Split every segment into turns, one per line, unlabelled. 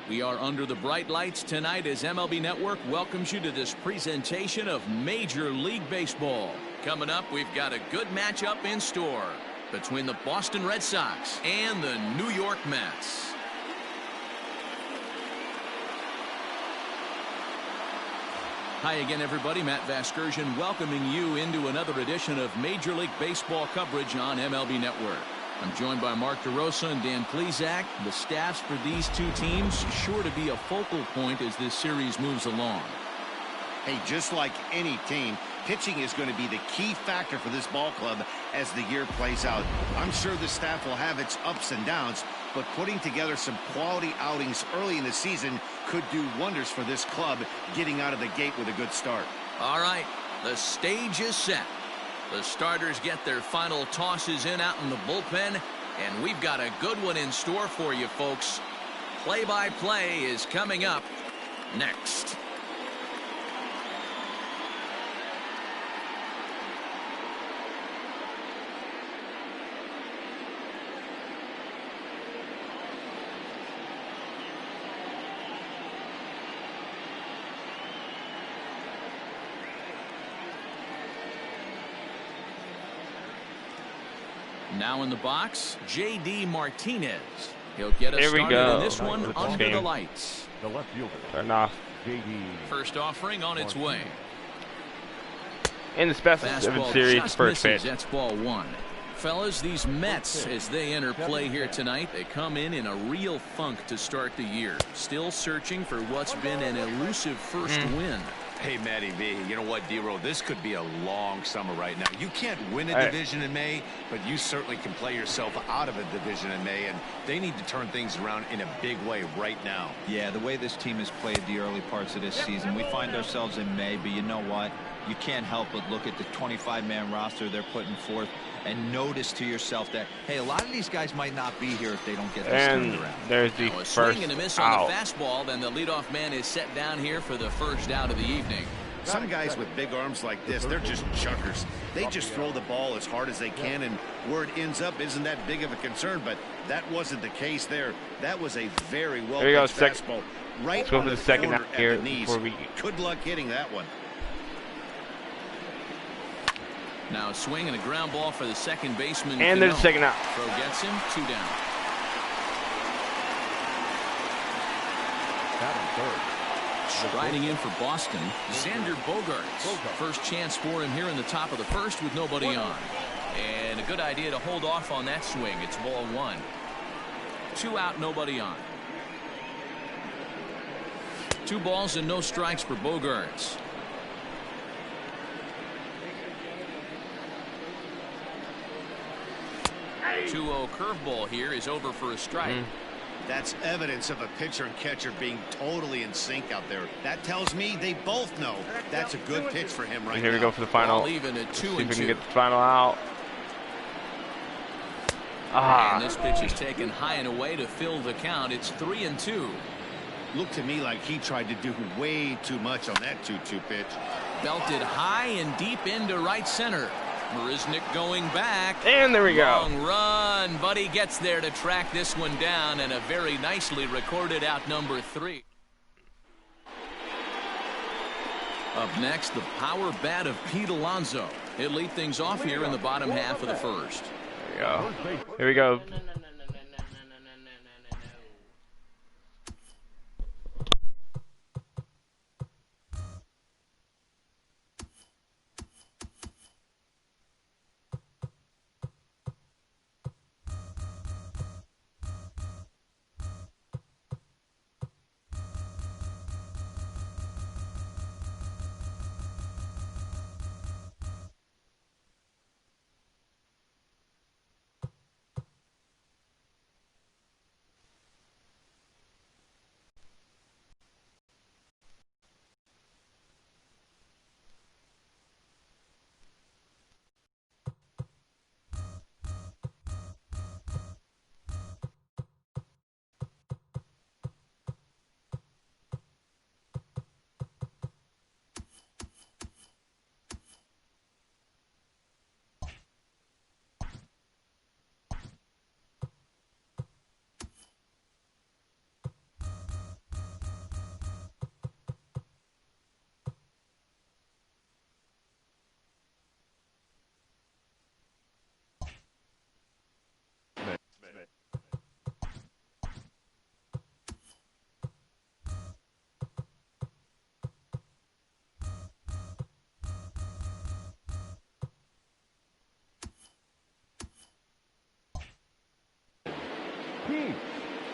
We are under the bright lights tonight as MLB Network welcomes you to this presentation of Major League Baseball. Coming up, we've got a good matchup in store between the Boston Red Sox and the New York Mets. Hi again, everybody. Matt Vasquez welcoming you into another edition of Major League Baseball coverage on MLB Network. I'm joined by Mark DeRosa and Dan Plesac. The staffs for these two teams sure to be a focal point as this series moves along.
Hey, just like any team, pitching is going to be the key factor for this ball club as the year plays out. I'm sure the staff will have its ups and downs, but putting together some quality outings early in the season could do wonders for this club getting out of the gate with a good start.
All right, the stage is set. The starters get their final tosses in out in the bullpen, and we've got a good one in store for you folks. Play-by-play is coming up next. Now in the box, J.D. Martinez. He'll get us started in this one under the lights.
The left fielder.
Turn off.
J.D.
First offering on its way.
In the best of series, first pitch.
That's ball one. Fellas, these Mets, as they enter play here tonight, they come in a real funk to start the year. Still searching for what's been an elusive first win.
Hey, Matty V, you know what, D-Roll, this could be a long summer right now. You can't win a division in May, but you certainly can play yourself out of a division in May, and they need to turn things around in a big way right now.
Yeah, the way this team has played the early parts of this season, we find ourselves in May, but you know what?
you can't help but look at the 25-man roster they're putting forth and notice to yourself that, hey, a lot of these guys might not be here if they don't get this turned around.
There's the
now a
first
swing and a miss on
out.
the fastball. Then the leadoff man is set down here for the first out of the evening.
Some guys with big arms like this, they're just chuckers. They just throw the ball as hard as they can, and where it ends up isn't that big of a concern, but that wasn't the case there. That was a very well-pitched fastball. Right
Let's go
on
for
the
the second
corner
out here
at the knees.
before we...
Good luck hitting that one.
Now a swing and a ground ball for the second baseman.
And there's a second out.
Throw gets him, 2 down. Striding in for Boston, Xander Bogaerts. First chance for him here in the top of the first with nobody on. And a good idea to hold off on that swing. It's ball 1. 2 out, nobody on. 2 balls and no strikes for Bogaerts. 2-0 curveball here is over for a strike.
That's evidence of a pitcher and catcher being totally in sync out there. That tells me they both know that's a good pitch for him right now.
Here we go for the final.
Ball even at 2-2.
See if we can get the final out.
And this pitch is taken high and away to fill the count. It's 3-2.
Looked to me like he tried to do way too much on that 2-2 pitch.
Belted high and deep into right center. Marisnick going back.
And there we go.
Long run, but he gets there to track this one down, and a very nicely recorded out number 3. Up next, the power bat of Pete Alonso. He'll lead things off here in the bottom half of the first.
There we go. Here we go.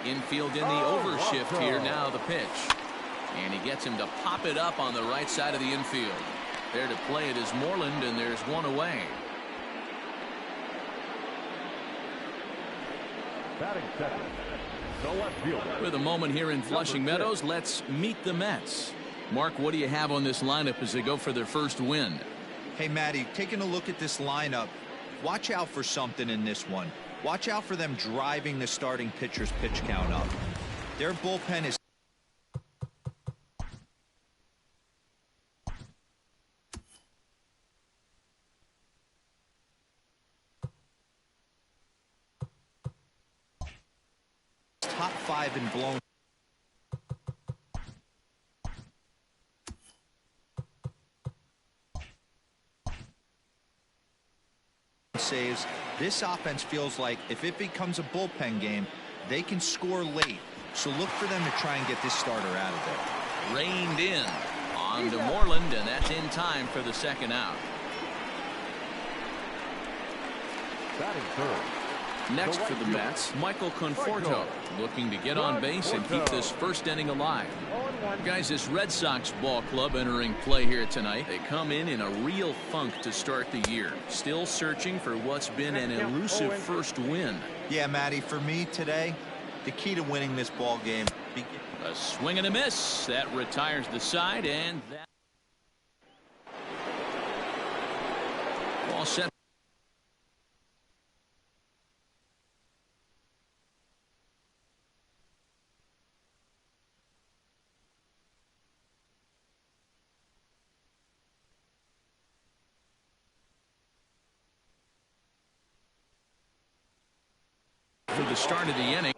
Infield in the overshift here. Now the pitch. And he gets him to pop it up on the right side of the infield. There to play it is Moreland, and there's one away. With a moment here in Flushing Meadows, let's meet the Mets. Mark, what do you have on this lineup as they go for their first win?
Hey, Matty, taking a look at this lineup, watch out for something in this one. Watch out for them driving the starting pitcher's pitch count up. Their bullpen is top 5 in blown saves. This offense feels like if it becomes a bullpen game, they can score late. So look for them to try and get this starter out of there.
Reined in on to Moreland, and that's in time for the second out. Next for the Mets, Michael Conforto, looking to get on base and keep this first inning alive. Guys, this Red Sox ball club entering play here tonight. They come in a real funk to start the year. Still searching for what's been an elusive first win.
Yeah, Matty, for me today, the key to winning this ball game.
A swing and a miss. That retires the side, and that. All set. For the start of the inning.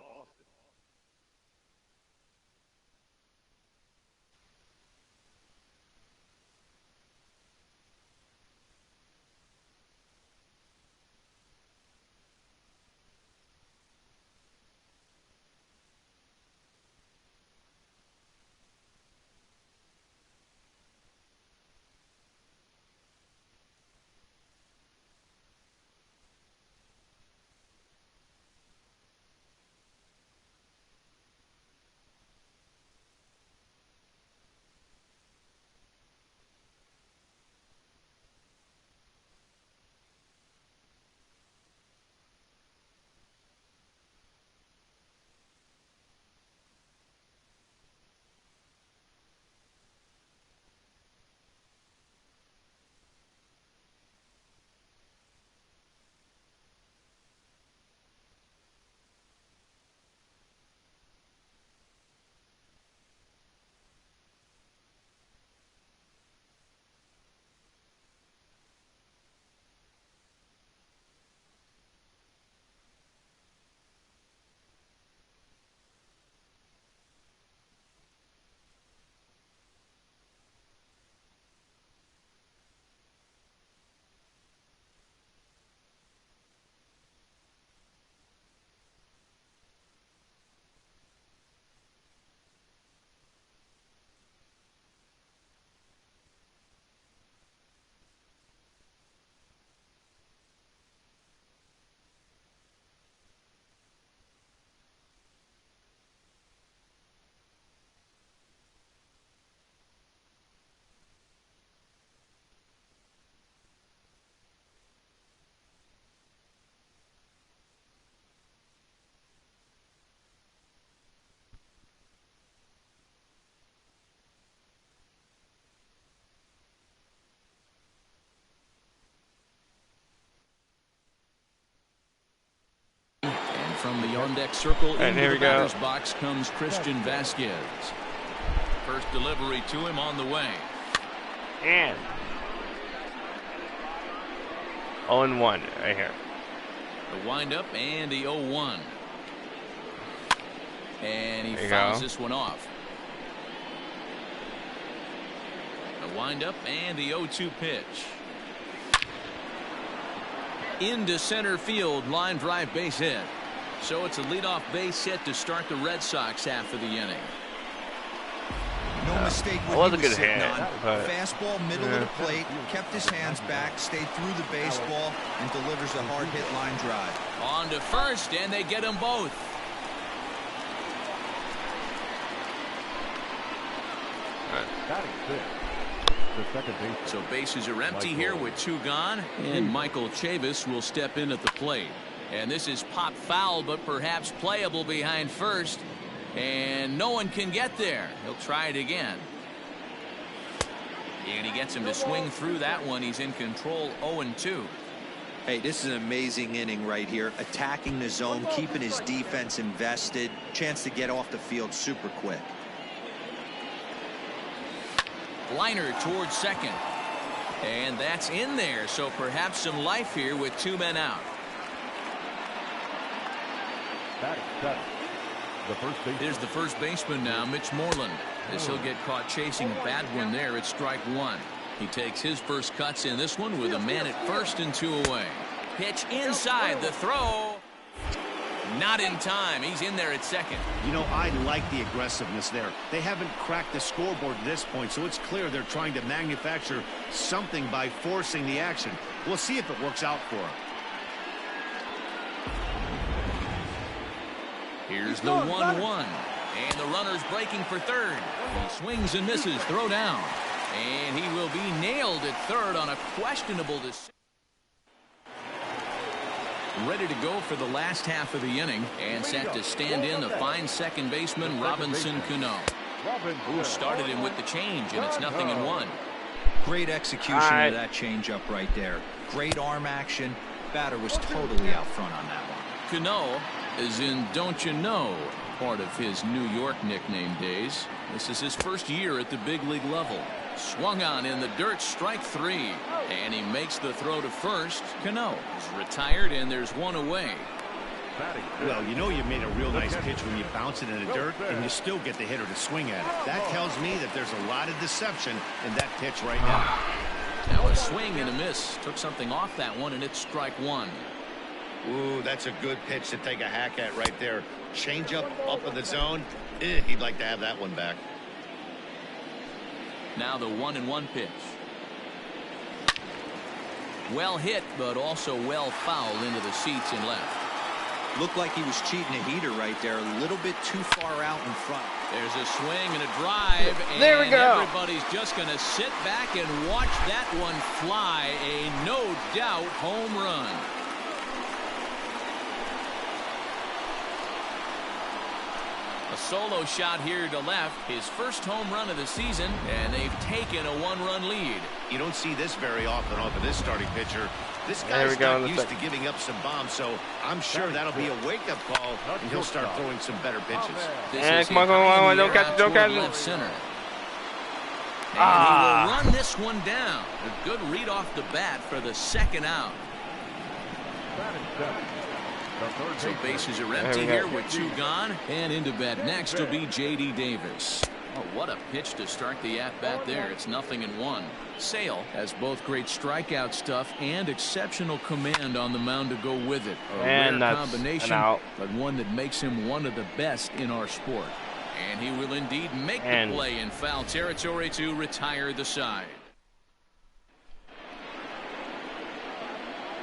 From the on-deck circle into the batter's box comes Christian Vasquez. First delivery to him on the way.
And 0-1 right here.
The windup and the 0-1. And he fouls this one off. The windup and the 0-2 pitch. Into center field, line drive base hit. So it's a leadoff base hit to start the Red Sox half of the inning.
No mistake what he was sitting on. Fastball, middle of the plate, kept his hands back, stayed through the baseball, and delivers a hard hit line drive.
On to first, and they get them both. So bases are empty here with two gone, and Michael Chavis will step in at the plate. And this is pop foul, but perhaps playable behind first. And no one can get there. He'll try it again. And he gets him to swing through that one. He's in control, 0-2.
Hey, this is an amazing inning right here. Attacking the zone, keeping his defense invested. Chance to get off the field super quick.
Liner towards second. And that's in there. So perhaps some life here with two men out. Here's the first baseman now, Mitch Moreland. As he'll get caught chasing a bad one there at strike one. He takes his first cuts in this one with a man at first and two away. Pitch inside, the throw. Not in time. He's in there at second.
You know, I like the aggressiveness there. They haven't cracked the scoreboard at this point, so it's clear they're trying to manufacture something by forcing the action. We'll see if it works out for them.
Here's the 1-1. And the runner's breaking for third. He swings and misses. Throw down. And he will be nailed at third on a questionable decision. Ready to go for the last half of the inning. And set to stand in the fine second baseman, Robinson Cano. Who started him with the change, and it's 0-1.
Great execution of that changeup right there. Great arm action. Batter was totally out front on that one.
Cano, as in don't you know, part of his New York nickname days. This is his first year at the big league level. Swung on in the dirt, strike 3, and he makes the throw to first. Cano is retired, and there's one away.
Well, you know you made a real nice pitch when you bounce it in the dirt and you still get the hitter to swing at it. That tells me that there's a lot of deception in that pitch right now.
Now a swing and a miss. Took something off that one, and it's strike 1.
Ooh, that's a good pitch to take a hack at right there. Change up in the zone. He'd like to have that one back.
Now the 1-1 pitch. Well hit, but also well fouled into the seats and left.
Looked like he was cheating a heater right there. A little bit too far out in front.
There's a swing and a drive. And
there we go.
Everybody's just going to sit back and watch that one fly. A no doubt home run. A solo shot here to left. His first home run of the season, and they've taken a 1-run lead.
You don't see this very often off of this starting pitcher. This guy's not used to giving up some bombs, so I'm sure that'll be a wake-up call, and he'll start throwing some better pitches.
Come on, don't catch it, don't catch it.
Left center. And he will run this one down. A good read off the bat for the second out. So bases are empty here with 2 gone, and into bat next will be J.D. Davis. Oh, what a pitch to start the at-bat there. It's 0-1. Sale has both great strikeout stuff and exceptional command on the mound to go with it. A rare combination, but one that makes him one of the best in our sport. And he will indeed make the play in foul territory to retire the side.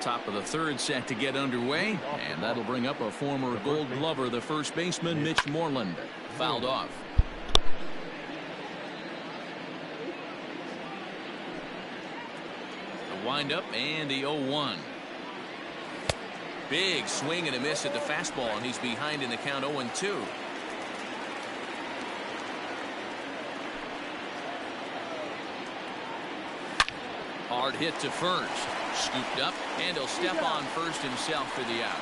Top of the 3rd set to get underway, and that'll bring up a former Gold Glover, the first baseman, Mitch Moreland. Fouled off. The windup and the 0-1. Big swing and a miss at the fastball, and he's behind in the count 0-2. Hard hit to first. Scooped up, and he'll step on first himself for the out.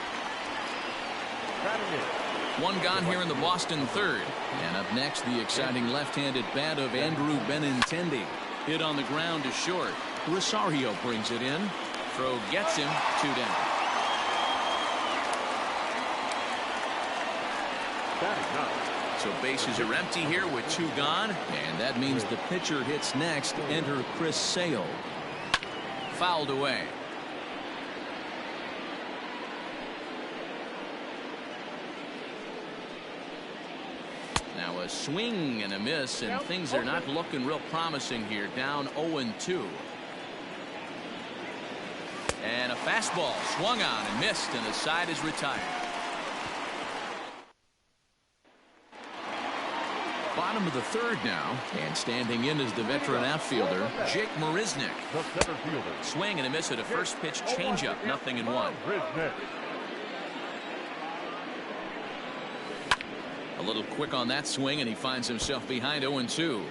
1 gone here in the Boston 3rd. And up next, the exciting left-handed bat of Andrew Benintendi. Hit on the ground to short. Rosario brings it in. Throw gets him 2 down. So bases are empty here with 2 gone, and that means the pitcher hits next. Enter Chris Sale. Fouled away. Now a swing and a miss, and things are not looking real promising here. Down 0-2. And a fastball swung on and missed, and the side is retired. Bottom of the 3rd now, and standing in is the veteran outfielder, Jake Marisnick. Swing and a miss at a first pitch changeup, 0-1. A little quick on that swing, and he finds himself behind 0-2.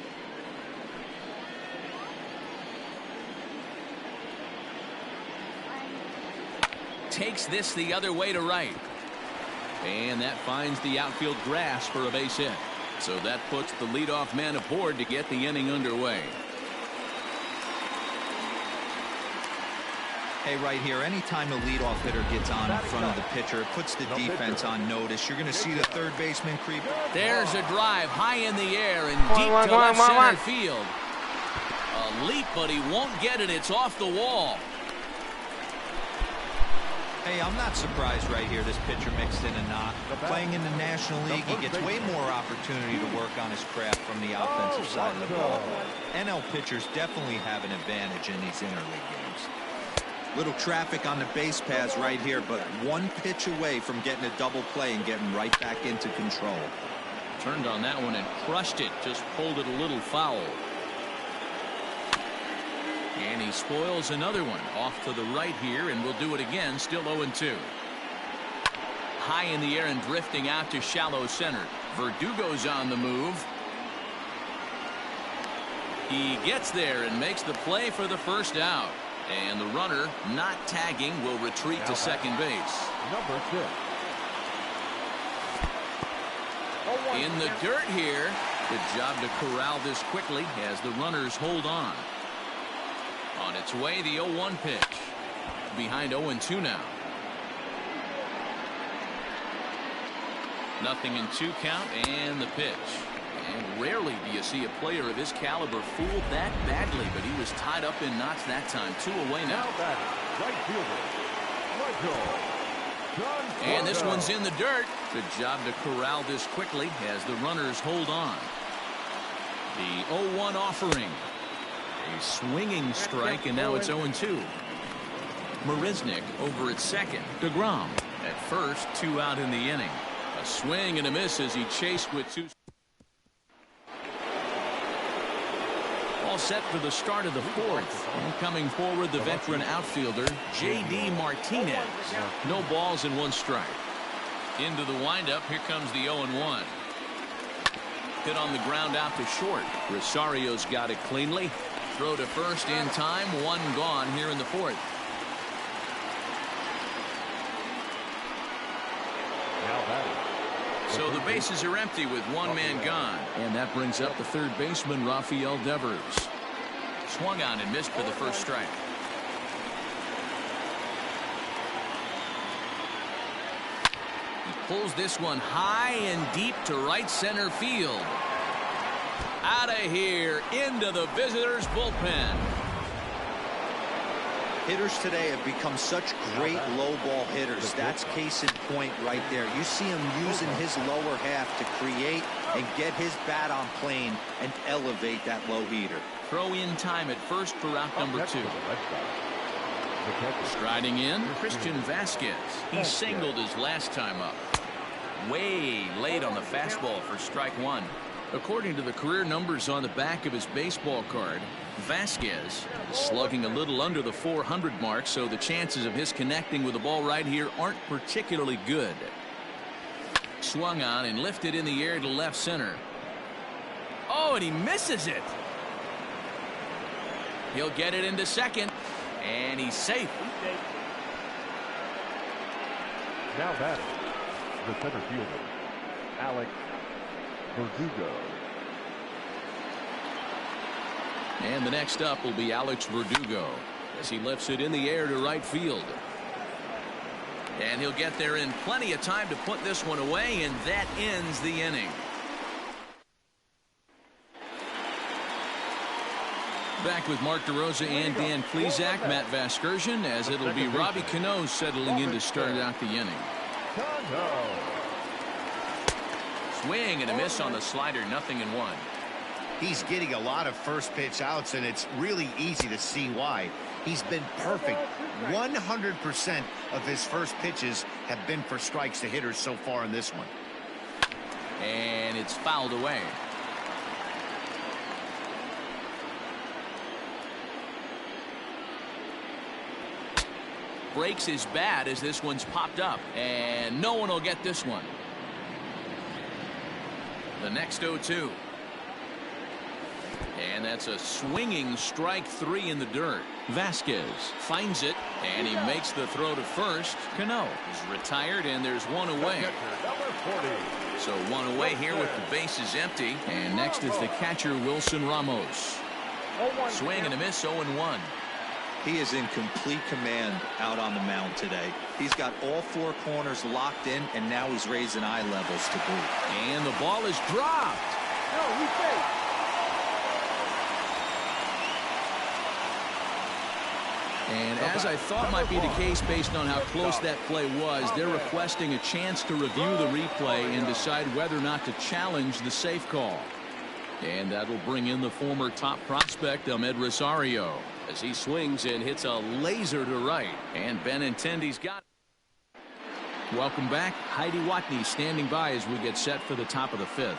Takes this the other way to right. And that finds the outfield grass for a base hit. So that puts the leadoff man aboard to get the inning underway.
Hey, right here, anytime the leadoff hitter gets on in front of the pitcher, it puts the defense on notice. You're going to see the 3rd baseman creep.
There's a drive high in the air and deep to left center field. A leap, but he won't get it. It's off the wall.
Hey, I'm not surprised right here this pitcher mixed in a knock. Playing in the National League, he gets way more opportunity to work on his craft from the offensive side of the ball. NL pitchers definitely have an advantage in these interleague games. Little traffic on the base paths right here, but 1 pitch away from getting a double play and getting right back into control.
Turned on that one and crushed it. Just pulled it a little foul. And he spoils another one off to the right here, and will do it again. Still 0-2. High in the air and drifting out to shallow center. Verdugo's on the move. He gets there and makes the play for the first out. And the runner, not tagging, will retreat to second base.
Number 6.
In the dirt here. Good job to corral this quickly as the runners hold on. On its way, the 0-1 pitch. Behind 0-2 now. Nothing in 2 count and the pitch. And rarely do you see a player of his caliber fooled that badly, but he was tied up in knots that time. 2 away now.
Right fielder,
and this one's in the dirt. Good job to corral this quickly as the runners hold on. The 0-1 offering. A swinging strike, and now it's 0-2. Marisnick over at second. DeGrom at first, 2 out in the inning. A swing and a miss as he chased with 2. All set for the start of the 4th. And coming forward, the veteran outfielder, J.D. Martinez. No balls and 1 strike. Into the windup, here comes the 0-1. Hit on the ground out to short. Rosario's got it cleanly. Throw to first in time. 1 gone here in the 4th. So the bases are empty with 1 man gone. And that brings up the 3rd baseman, Rafael Devers. Swung on and missed for the first strike. He pulls this one high and deep to right center field. Out of here, into the visitors' bullpen.
Hitters today have become such great low ball hitters. That's case in point right there. You see him using his lower half to create and get his bat on plane and elevate that low heater.
Throw in time at first for route number 2. Striding in, Christian Vasquez. He singled his last time up. Way late on the fastball for strike 1. According to the career numbers on the back of his baseball card, Vasquez is slugging a little under the 400 mark, so the chances of his connecting with the ball right here aren't particularly good. Swung on and lifted in the air to left center. Oh, and he misses it. He'll get it into second, and he's safe.
Now batting, the center fielder, Alex Verdugo.
And the next up will be Alex Verdugo as he lifts it in the air to right field. And he'll get there in plenty of time to put this one away, and that ends the inning. Back with Mark DeRosa and Dan Plesac, Matt Vasquez, as it'll be Robbie Cano settling in to start out the inning. Swing and a miss on the slider, 0-1.
He's getting a lot of first pitch outs, and it's really easy to see why. He's been perfect. 100% of his first pitches have been for strikes to hitters so far in this one.
And it's fouled away. Breaks his bat as this one's popped up, and no one will get this one. The next 0-2. And that's a swinging strike 3 in the dirt. Vasquez finds it, and he makes the throw to first. Cano is retired, and there's 1 away. So 1 away here with the bases empty. And next is the catcher, Wilson Ramos. Swing and a miss, 0-1.
He is in complete command out on the mound today. He's got all 4 corners locked in, and now he's raising eye levels to boot.
And the ball is dropped. And as I thought might be the case based on how close that play was, they're requesting a chance to review the replay and decide whether or not to challenge the safe call. And that'll bring in the former top prospect, Ahmed Rosario, as he swings and hits a laser to right. And Benintendi's got it. Welcome back. Heidi Watney standing by as we get set for the top of the 5th.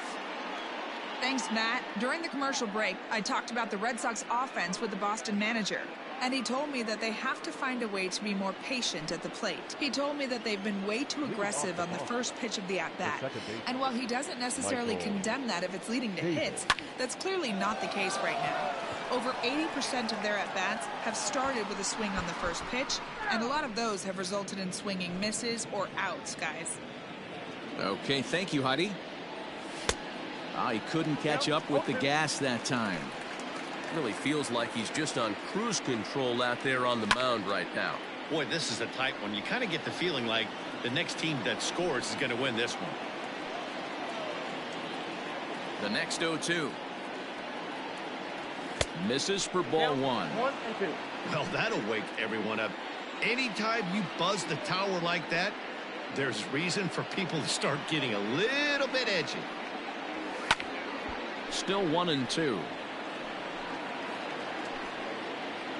Thanks, Matt. During the commercial break, I talked about the Red Sox offense with the Boston manager. And he told me that they have to find a way to be more patient at the plate. He told me that they've been way too aggressive on the first pitch of the at-bat. And while he doesn't necessarily condemn that if it's leading to hits, that's clearly not the case right now. Over 80% of their at-bats have started with a swing on the first pitch, and a lot of those have resulted in swinging misses or outs, guys.
Okay, thank you, Heidi. He couldn't catch up with the gas that time.
Really feels like he's just on cruise control out there on the mound right now.
Boy, this is a tight one. You kind of get the feeling like the next team that scores is going to win this one.
The next 0-2. Misses for ball 1.
Well, that'll wake everyone up. Anytime you buzz the tower like that, there's reason for people to start getting a little bit edgy.
Still 1-2.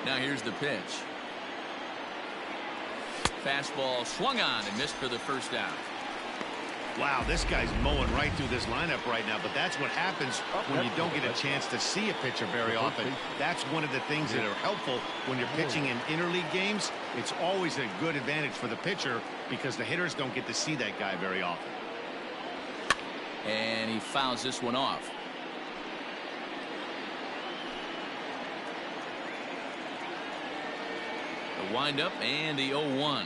Now here's the pitch. Fastball swung on and missed for the first out.
Wow, this guy's mowing right through this lineup right now, but that's what happens when you don't get a chance to see a pitcher very often. That's one of the things that are helpful when you're pitching in interleague games. It's always a good advantage for the pitcher because the hitters don't get to see that guy very often.
And he fouls this one off. The windup and the 0-1.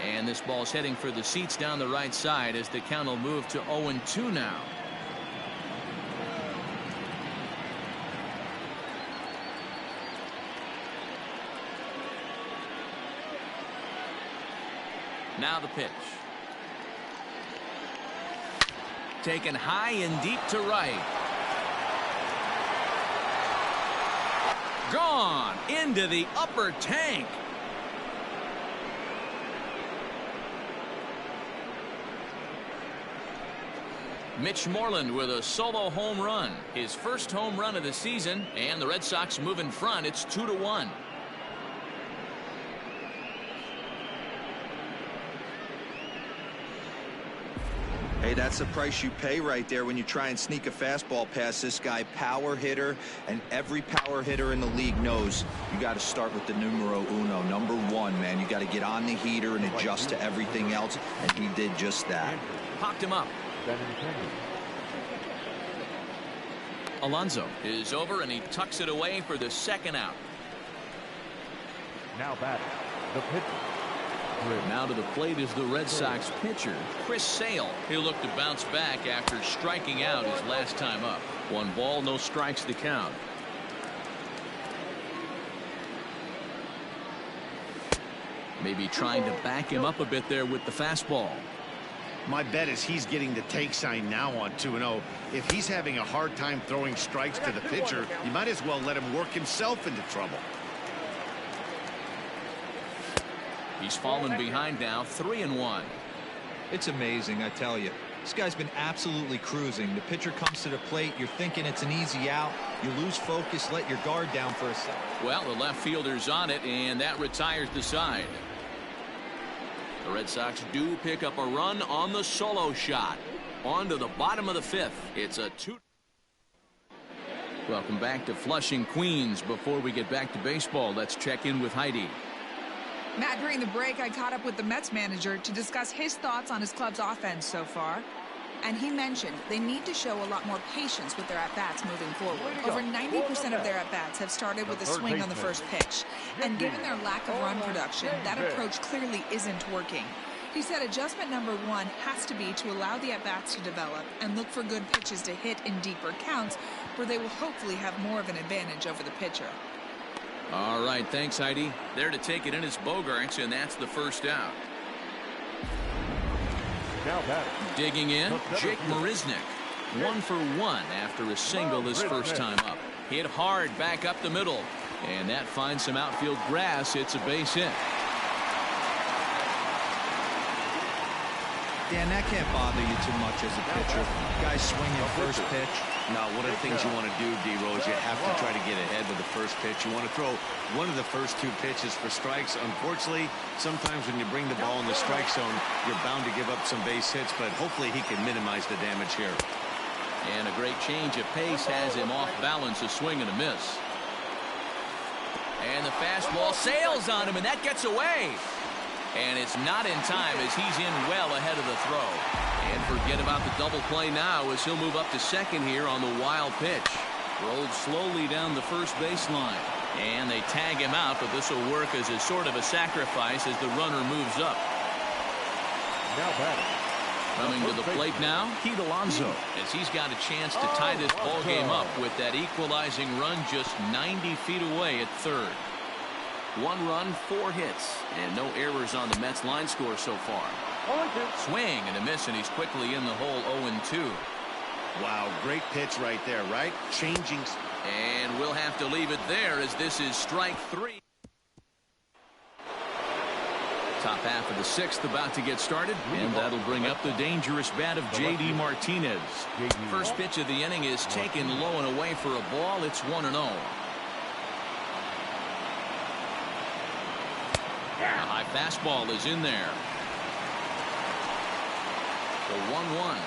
And this ball's heading for the seats down the right side as the count will move to 0-2 now. Now the pitch. Taken high and deep to right. Gone into the upper tank. Mitch Moreland with a solo home run, his first home run of the season, and the Red Sox move in front. It's 2-1.
Hey, that's the price you pay right there when you try and sneak a fastball past this guy. Power hitter, and every power hitter in the league knows you got to start with the numero uno, number 1, man. You got to get on the heater and adjust to everything else, and he did just that.
Popped him up. Alonso is over, and he tucks it away for the second out.
Now batting, the pitcher.
Now to the plate is the Red Sox pitcher, Chris Sale. He'll look to bounce back after striking out his last time up. 1 ball, no strikes to count. Maybe trying to back him up a bit there with the fastball.
My bet is he's getting the take sign now on 2-0. If he's having a hard time throwing strikes to the pitcher, you might as well let him work himself into trouble.
He's fallen behind now, 3-1.
It's amazing, I tell you. This guy's been absolutely cruising. The pitcher comes to the plate, you're thinking it's an easy out. You lose focus, let your guard down for a second.
Well, the left fielder's on it, and that retires the side. The Red Sox do pick up a run on the solo shot. On to the bottom of the 5th. It's a 2. Welcome back to Flushing, Queens. Before we get back to baseball, let's check in with Heidi.
Matt, during the break, I caught up with the Mets manager to discuss his thoughts on his club's offense so far. And he mentioned they need to show a lot more patience with their at-bats moving forward. Over 90% of their at-bats have started with a swing on the first pitch. And given their lack of run production, that approach clearly isn't working. He said adjustment number 1 has to be to allow the at-bats to develop and look for good pitches to hit in deeper counts where they will hopefully have more of an advantage over the pitcher.
All right, thanks, Heidi. There to take it in is Bogarts, and that's the first out.
Now batting.
Digging in, Jake Marisnick. 1 for 1 after a single his first time up. Hit hard back up the middle, and that finds some outfield grass. It's a base hit.
Dan, that can't bother you too much as a pitcher. Guys swinging first pitch.
No, one of the things you want to do, D-Rose, you have to try to get ahead with the first pitch. You want to throw one of the first 2 pitches for strikes. Unfortunately, sometimes when you bring the ball in the strike zone, you're bound to give up some base hits, but hopefully he can minimize the damage here.
And a great change of pace has him off balance, a swing and a miss. And the fastball sails on him, and that gets away. And it's not in time as he's in well ahead of the throw. And forget about the double play now as he'll move up to second here on the wild pitch. Rolled slowly down the first baseline. And they tag him out, but this will work as a sort of a sacrifice as the runner moves up.
Now batting.
Coming to the plate now, Pete Alonso, as he's got a chance to tie this ball game up with that equalizing run just 90 feet away at third. 1 run, 4 hits, and no errors on the Mets line score so far. Swing and a miss, and he's quickly in the hole 0-2.
Wow, great pitch right there, right? Changing.
And we'll have to leave it there as this is strike 3. Top half of the 6th about to get started, and that'll bring up the dangerous bat of J.D. Martinez. First pitch of the inning is taken low and away for a ball. It's 1-0. A high fastball is in there. The 1-1.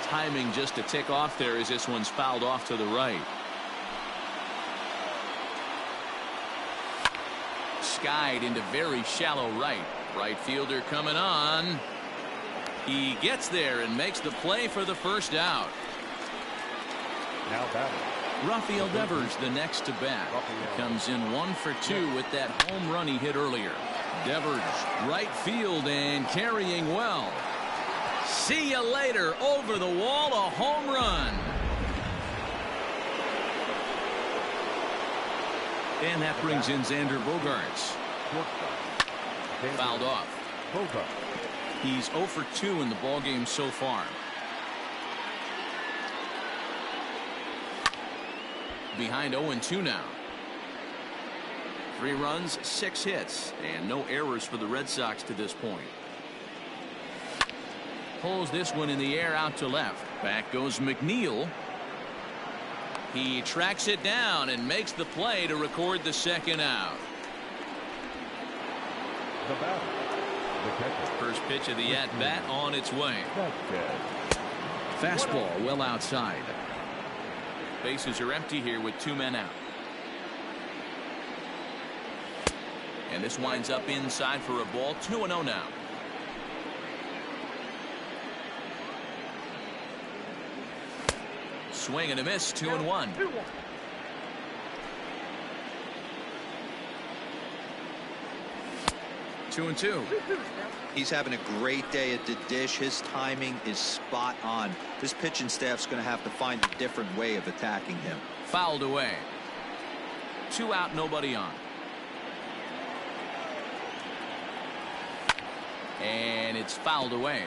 Timing just a tick off there as this one's fouled off to the right. Skied into very shallow right. Right fielder coming on. He gets there and makes the play for the first out.
Now batting.
Rafael Devers the next to bat. He comes in 1 for 2 with that home run he hit earlier. Devers right field and carrying well. See you later. Over the wall, a home run. And that brings in Xander Bogaerts. Fouled off. He's 0 for 2 in the ballgame so far. Behind 0-2 now. 3 runs, 6 hits, and no errors for the Red Sox to this point. Pulls this one in the air out to left. Back goes McNeil. He tracks it down and makes the play to record the second out.
The batter. The catcher.
First pitch of the at-bat on its way. Fastball well outside. Bases are empty here with 2 men out. And this winds up inside for a ball. 2-0 now. Swing and a miss. 2-1. Two and two.
He's having a great day at the dish. His timing is spot on. This pitching staff's going to have to find a different way of attacking him.
Fouled away. 2 out, nobody on. And it's fouled away.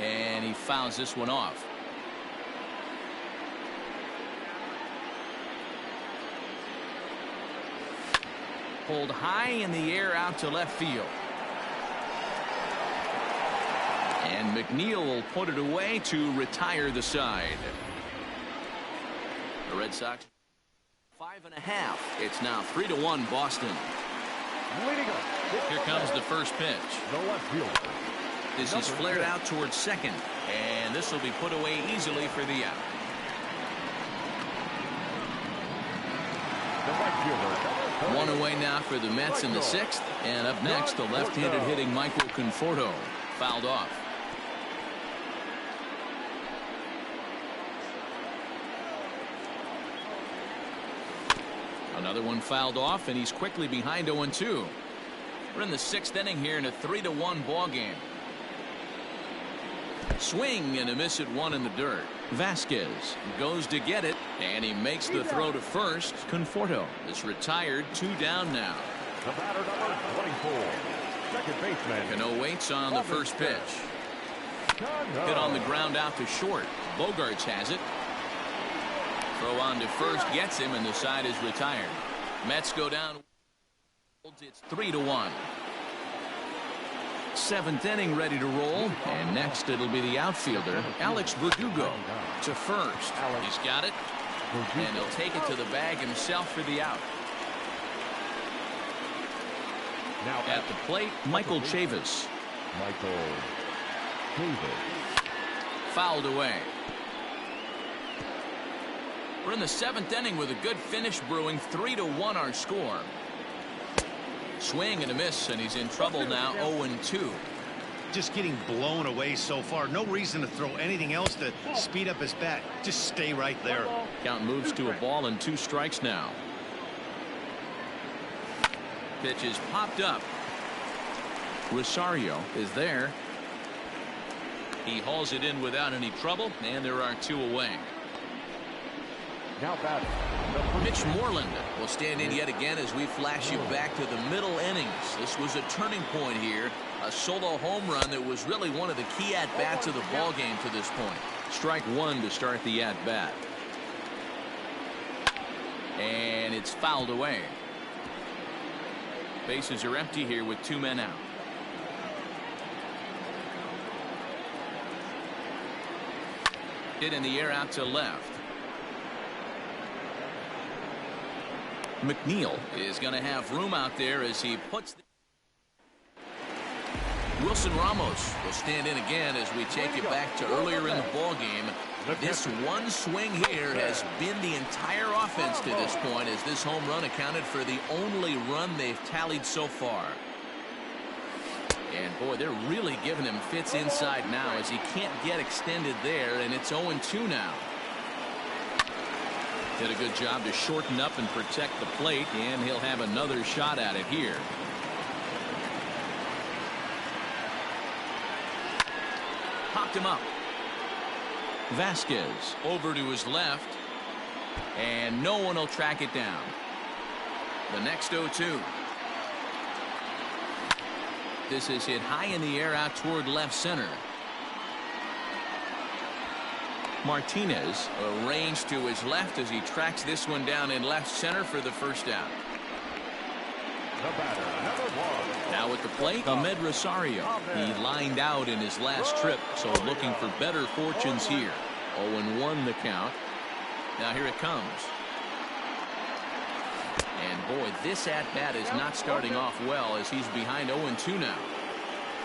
And he fouls this one off. Pulled high in the air out to left field. And McNeil will put it away to retire the side. The Red Sox 5.5. It's now 3-1 Boston. Here comes the first pitch.
The left fielder.
This is flared out towards second, and this will be put away easily for the out.
The right fielder.
1 away now for the Mets in the 6th, and up next the left-handed hitting Michael Conforto. Fouled off. Another one fouled off, and he's quickly behind 0-2. We're in the 6th inning here in a 3-1 ball game. Swing and a miss at 1 in the dirt. Vasquez goes to get it, and he makes the throw to first. Conforto is retired. 2 down now.
The batter number 24. Second baseman.
Cano waits on the first pitch. Hit on the ground out to short. Bogaerts has it. Throw on to first gets him, and the side is retired. Mets go down. It's 3-1. 7th inning ready to roll, and next it'll be the outfielder Alex Verdugo to first. He's got it, and he'll take it to the bag himself for the out. At the plate, Michael Chavis. Fouled away. We're in the 7th inning with a good finish brewing. 3-1 our score. Swing and a miss, and he's in trouble now. 0-2.
Just getting blown away so far. No reason to throw anything else to speed up his bat. Just stay right there.
Count moves to a ball and 2 strikes now. Pitch is popped up. Rosario is there. He hauls it in without any trouble, and there are 2 away.
Now batting.
Mitch Moreland will stand in yet again as we flash you back to the middle innings. This was a turning point here. A solo home run that was really one of the key at-bats of the ball game to this point. Strike 1 to start the at-bat. And it's fouled away. Bases are empty here with 2 men out. Hit in the air out to left. McNeil is going to have room out there as he puts. Wilson Ramos will stand in again as we take it back to earlier in the ball game. This one swing here has been the entire offense to this point, as this home run accounted for the only run they've tallied so far. And boy, they're really giving him fits inside now as he can't get extended there, and it's 0-2 now. Did a good job to shorten up and protect the plate, and he'll have another shot at it here. Popped him up. Vasquez over to his left, and no one will track it down. The next 0-2. This is hit high in the air out toward left center. Martinez arranged to his left as he tracks this one down in left center for the first out. Now at the plate, Ahmed Rosario. He lined out in his last trip, so looking for better fortunes here. 0-1 the count. Now here it comes. And boy, this at-bat is not starting off well as he's behind 0-2 now.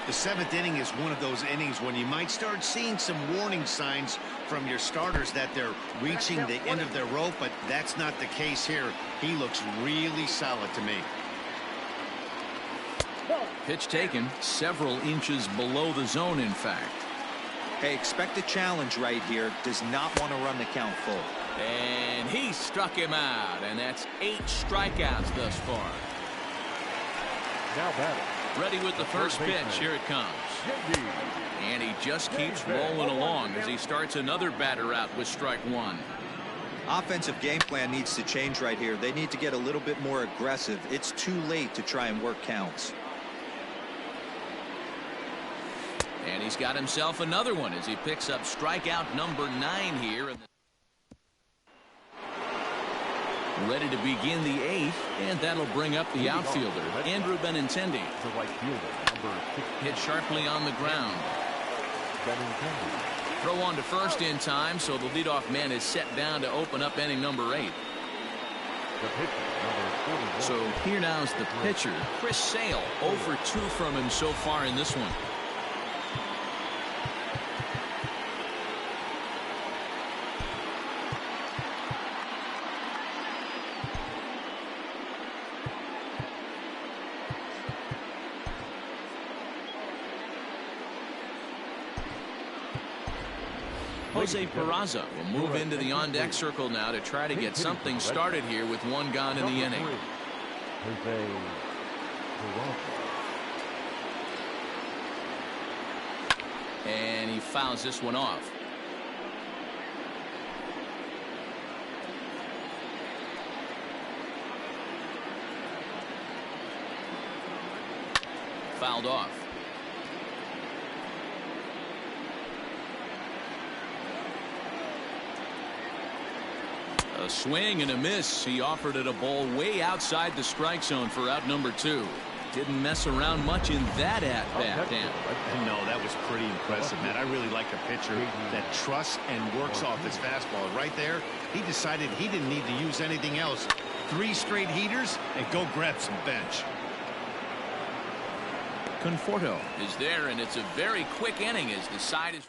The 7th inning is one of those innings when you might start seeing some warning signs from your starters that they're reaching the end of their rope, but that's not the case here. He looks really solid to me.
Pitch taken several inches below the zone, in fact.
Hey, expect a challenge right here. Does not want to run the count full.
And he struck him out, and that's 8 strikeouts thus far.
Now batting.
Ready with the first pitch. Here it comes. And he just keeps rolling along as he starts another batter out with strike 1.
Offensive game plan needs to change right here. They need to get a little bit more aggressive. It's too late to try and work counts.
And he's got himself another one as he picks up strikeout number 9 here. Ready to begin the 8th, and that'll bring up the outfielder, Andrew Benintendi. Hit sharply on the ground. Throw on to first in time, so the leadoff man is set down to open up inning number 8. So here now is the pitcher, Chris Sale. 0 for 2 from him so far in this one. Jose Peraza will move into the on-deck circle now to try to get something started here with 1 gone in the inning. And he fouls this one off. Fouled off. A swing and a miss. He offered it a ball way outside the strike zone for out number 2. Didn't mess around much in that at-bat, Dan.
No, that was pretty impressive, man. I really like a pitcher that trusts and works off his fastball. Right there, he decided he didn't need to use anything else. 3 straight heaters and go grab some bench.
Conforto is there, and it's a very quick inning as the side is.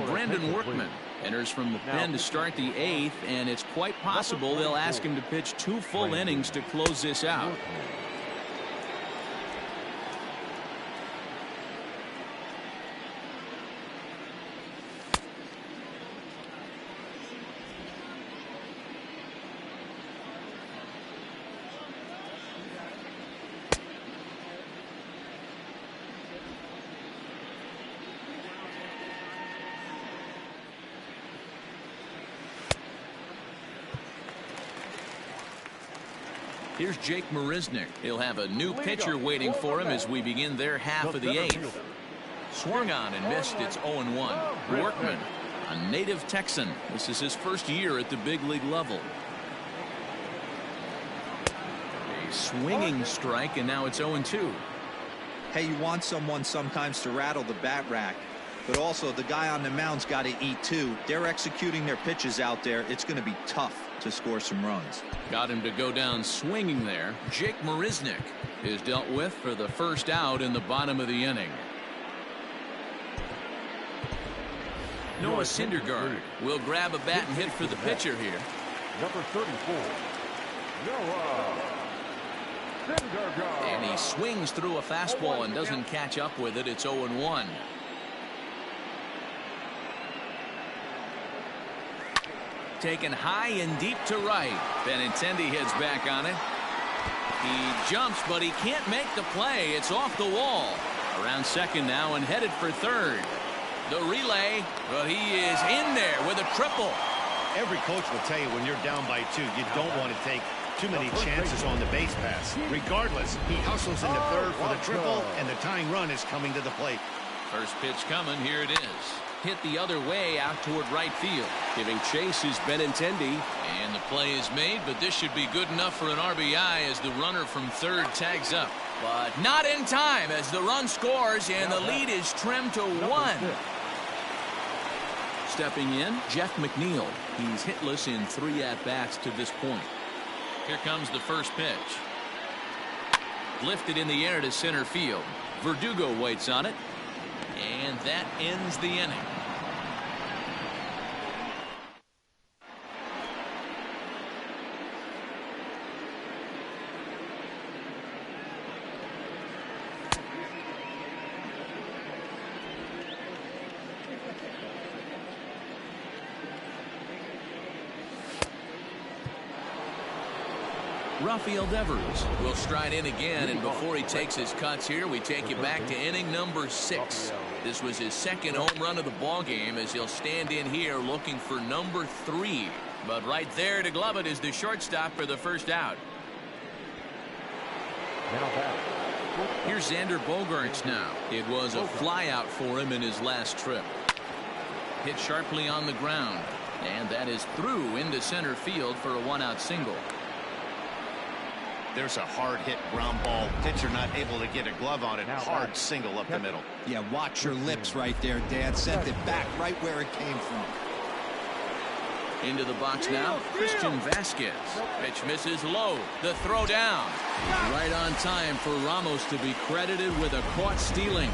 Brandon Workman enters from the pen to start the 8th, and it's quite possible they'll ask him to pitch 2 full innings to close this out. Here's Jake Marisnick. He'll have a new pitcher waiting for him as we begin their half of the 8th. Swung on and missed. It's 0-1. Workman, a native Texan. This is his first year at the big league level. A swinging strike, and now it's 0-2.
Hey, you want someone sometimes to rattle the bat rack, but also the guy on the mound's got to eat too. They're executing their pitches out there. It's going to be tough to score some runs.
Got him to go down swinging there. Jake Marisnick is dealt with for the first out in the bottom of the inning. Noah Syndergaard will grab a bat and hit for the pitcher here.
Number 34, Noah Syndergaard.
And he swings through a fastball and doesn't catch up with it. It's 0-1. Taken high and deep to right. Benintendi heads back on it. He jumps, but he can't make the play. It's off the wall. Around second now and headed for third. The relay, but he is in there with a triple.
Every coach will tell you when you're down by 2, you don't want to take too many chances on the base pass. Regardless, he hustles into third for the triple, and the tying run is coming to the plate.
First pitch coming. Here it is. Hit the other way out toward right field. Giving chase is Benintendi. And the play is made, but this should be good enough for an RBI as the runner from third tags up. But not in time as the run scores, and the lead is trimmed to 1. Stepping in, Jeff McNeil. He's hitless in 3 at-bats to this point. Here comes the first pitch. Lifted in the air to center field. Verdugo waits on it. And that ends the inning. Rafael Devers will stride in again, and before he takes his cuts here, we take you back to inning number 6. This was his second home run of the ball game as he'll stand in here looking for number 3. But right there to glove it is the shortstop for the first out. Here's Xander Bogaerts now. It was a flyout for him in his last trip. Hit sharply on the ground, and that is through into center field for a 1-out single.
There's a hard hit ground ball. Pitcher not able to get a glove on it. Hard single up the middle.
Yeah, watch your lips right there, Dan. Sent it back right where it came from.
Into the box now, Christian Vasquez. Pitch misses low. The throw down. Right on time for Ramos to be credited with a caught stealing.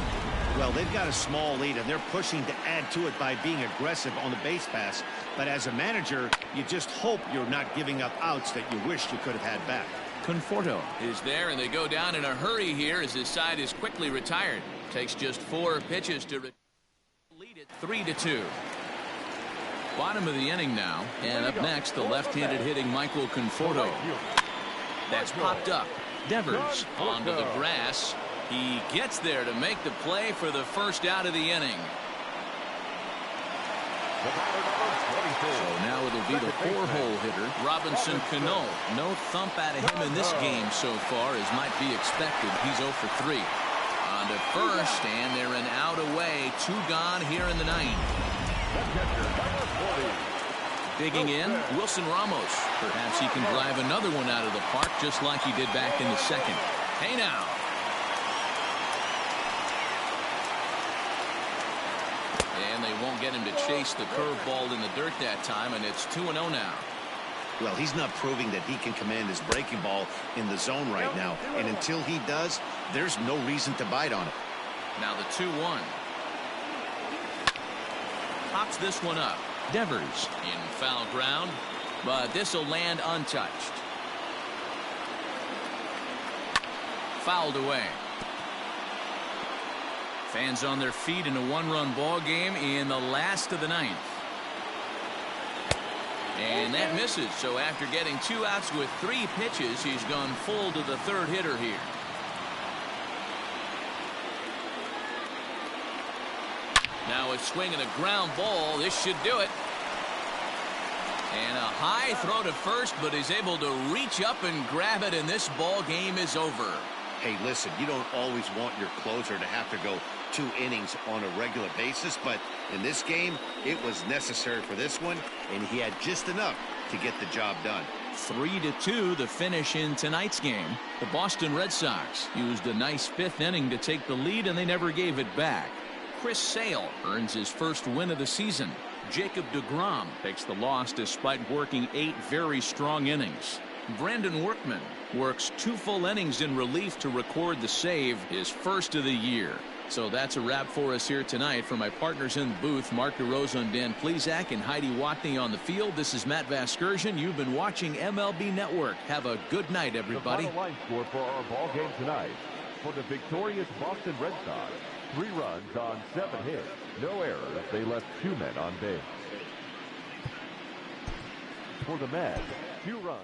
Well, they've got a small lead, and they're pushing to add to it by being aggressive on the base pass. But as a manager, you just hope you're not giving up outs that you wish you could have had back.
Conforto is there, and they go down in a hurry here as his side is quickly retired. Takes just 4 pitches to lead it 3-2. Bottom of the inning now, and up next the left-handed hitting Michael Conforto. That's popped up. Devers onto the grass. He gets there to make the play for the first out of the inning. So now it'll be the 4-hole hitter, Robinson Cano. No thump out of him in this game so far, as might be expected. He's 0 for 3. On to first, and they're an out away. 2 gone here in the 9th. Digging in, Wilson Ramos. Perhaps he can drive another one out of the park, just like he did back in the 2nd. Hey now. And they won't get him to chase the curveball in the dirt that time, and it's 2-0 now.
Well, he's not proving that he can command his breaking ball in the zone right now. And until he does, there's no reason to bite on it.
Now the 2-1. Pops this one up. Devers in foul ground, but this will land untouched. Fouled away. Fans on their feet in a one-run ball game in the last of the ninth. And that misses. So after getting 2 outs with 3 pitches, he's gone full to the third hitter here. Now a swing and a ground ball. This should do it. And a high throw to first, but he's able to reach up and grab it, and this ball game is over.
Hey, listen, you don't always want your closer to have to go 2 innings on a regular basis, but in this game, it was necessary for this one, and he had just enough to get the job done.
3-2 the finish in tonight's game. The Boston Red Sox used a nice 5th inning to take the lead, and they never gave it back. Chris Sale earns his first win of the season. Jacob deGrom takes the loss despite working 8 very strong innings. Brandon Workman works 2 full innings in relief to record the save, his first of the year. So that's a wrap for us here tonight. For my partners in the booth, Mark DeRosa and Dan Plesac, and Heidi Watney on the field, this is Matt Vasquez. You've been watching MLB Network. Have a good night, everybody.
The final line score for our ball game tonight. For the victorious Boston Red Sox, 3 runs on 7 hits. No errors. They left 2 men on base. For the Mets, 2 runs.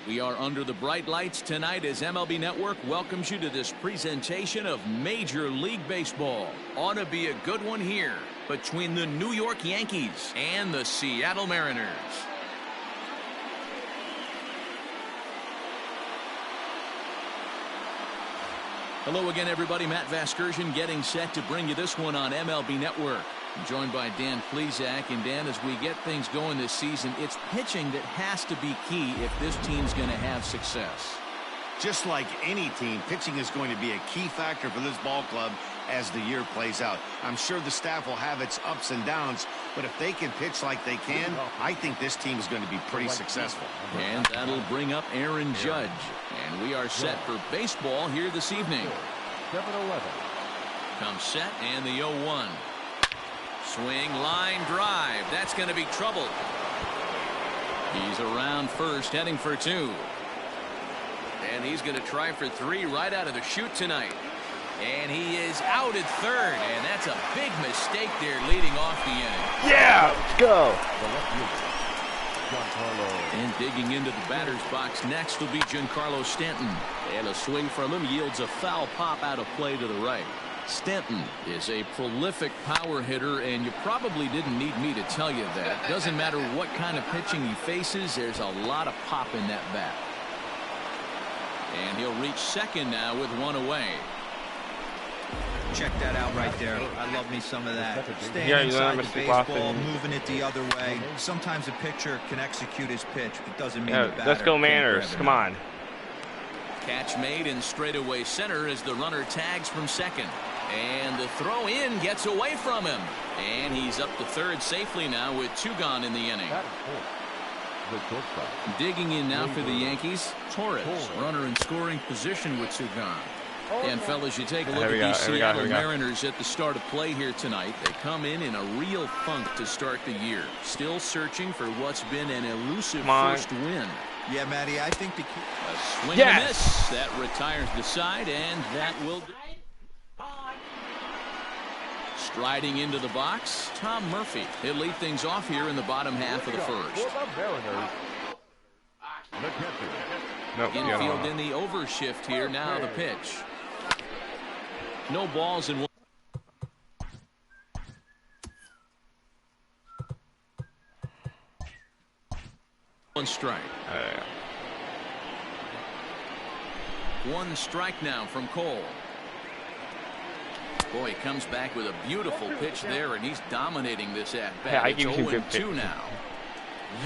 We are under the bright lights tonight as MLB Network welcomes you to this presentation of Major League Baseball. Ought to be a good one here between the New York Yankees and the Seattle Mariners. Hello again, everybody. Matt Vasquez getting set to bring you this one on MLB Network. I'm joined by Dan Plesac. And Dan, as we get things going this season, it's pitching that has to be key if this team's going to have success.
Just like any team, pitching is going to be a key factor for this ball club as the year plays out. I'm sure the staff will have its ups and downs, but if they can pitch like they can, I think this team is going to be pretty successful.
And that'll bring up Erin Judge. And we are set for baseball here this evening.
7-11.
Comes set and the 0-1. Swing, line drive. That's going to be trouble. He's around first, heading for 2. And he's going to try for 3 right out of the chute tonight. And he is out at third. And that's a big mistake there leading off the inning.
Yeah, let's go.
And digging into the batter's box next will be Giancarlo Stanton. And a swing from him yields a foul pop out of play to the right. Stanton is a prolific power hitter, and you probably didn't need me to tell you that. Doesn't matter what kind of pitching he faces, there's a lot of pop in that bat. And he'll reach second now with 1 away.
Check that out right there. I love me some of that. Staying
Yeah,
inside the baseball, moving it the other way. Sometimes a pitcher can execute his pitch, but doesn't mean the batter.
Let's go, Manners. Come on.
Catch made in straightaway center as the runner tags from second. And the throw in gets away from him. And he's up to third safely now with 2 gone in the inning. Digging in now for the Yankees, Torres, runner in scoring position with 2 gone. And fellas, you take a look at these Seattle Mariners at the start of play here tonight. They come in a real funk to start the year. Still searching for what's been an elusive first win.
Yeah, Matty, I think the key.
A swing and a miss. That retires the side, and that will do. Striding into the box, Tom Murphy. He'll lead things off here in the bottom half of the first. Infield in the overshift here. Now the pitch. No balls in 1 strike. 1 strike now from Cole. Boy, he comes back with a beautiful pitch there, and he's dominating this at-bat.
Yeah, I
it's
give you
0-2 now.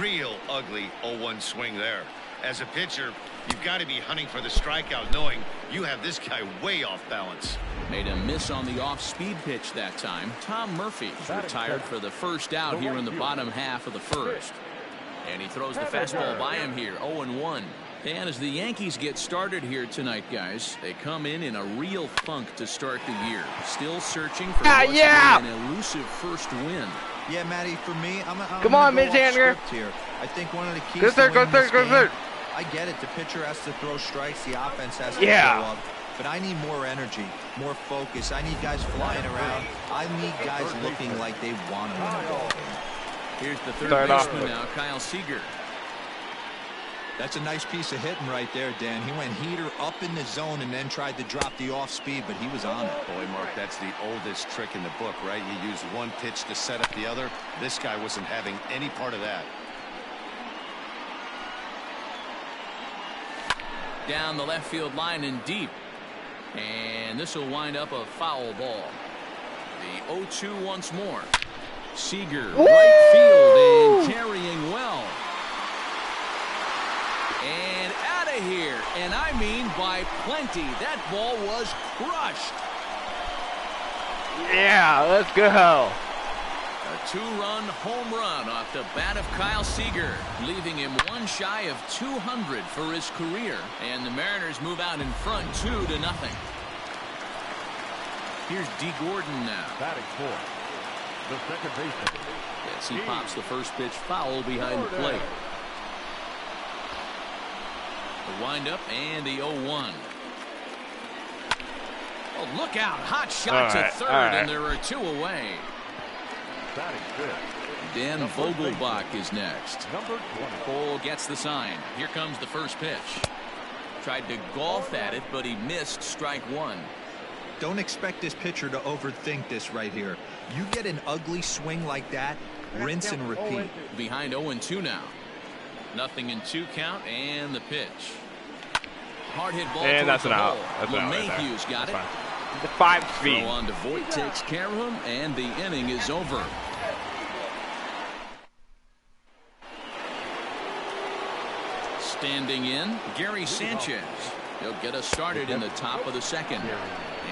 Real ugly 0-1 swing there. As a pitcher, you've got to be hunting for the strikeout, knowing you have this guy way off balance.
Made a miss on the off-speed pitch that time. Tom Murphy's retired for the first out here in the bottom half of the first. And he throws the fastball by him here, 0-1. And as the Yankees get started here tonight, guys, they come in a real funk to start the year. Still searching for what's been an elusive first win.
Yeah, Matty, for me, I'm
come on, Mitch Moreland
here. I think one of the keys.
Go third.
I get it. The pitcher has to throw strikes. The offense has to show up. But I need more energy, more focus. I need guys flying around. I need guys looking like they want to win the ball game.
Here's the third baseman now, Kyle Seager.
That's a nice piece of hitting right there, Dan. He went heater up in the zone and then tried to drop the off speed, but he was on it.
Boy, Mark, that's the oldest trick in the book, right? You use one pitch to set up the other. This guy wasn't having any part of that.
Down the left field line and deep. And this will wind up a foul ball. The 0-2 once more. Seager, right field, and carrying well. And out of here. And I mean by plenty. That ball was crushed.
Yeah, let's go.
A 2-run home run off the bat of Kyle Seager, leaving him 1 shy of 200 for his career. And the Mariners move out in front 2-0. Here's D. Gordon now.
Batting fourth, the second baseman.
Yes, he pops the first pitch foul behind the plate. The windup and the 0-1. Oh, look out. Hot shot to third, and there are 2 away. Dan Vogelbach is next. Cole gets the sign. Here comes the first pitch. Tried to golf at it, but he missed strike 1.
Don't expect this pitcher to overthink this right here. You get an ugly swing like that, rinse and repeat.
Behind 0-2 now. Nothing in 2 count, and the pitch. Hard hit ball.
And that's
towards
an
the
out.
hole.
That's an out right there.
Lemahieu's got it.
The 5 speed.
Throw on to Voit takes care of him, and the inning is over. Standing in, Gary Sanchez. He'll get us started in the top of the second.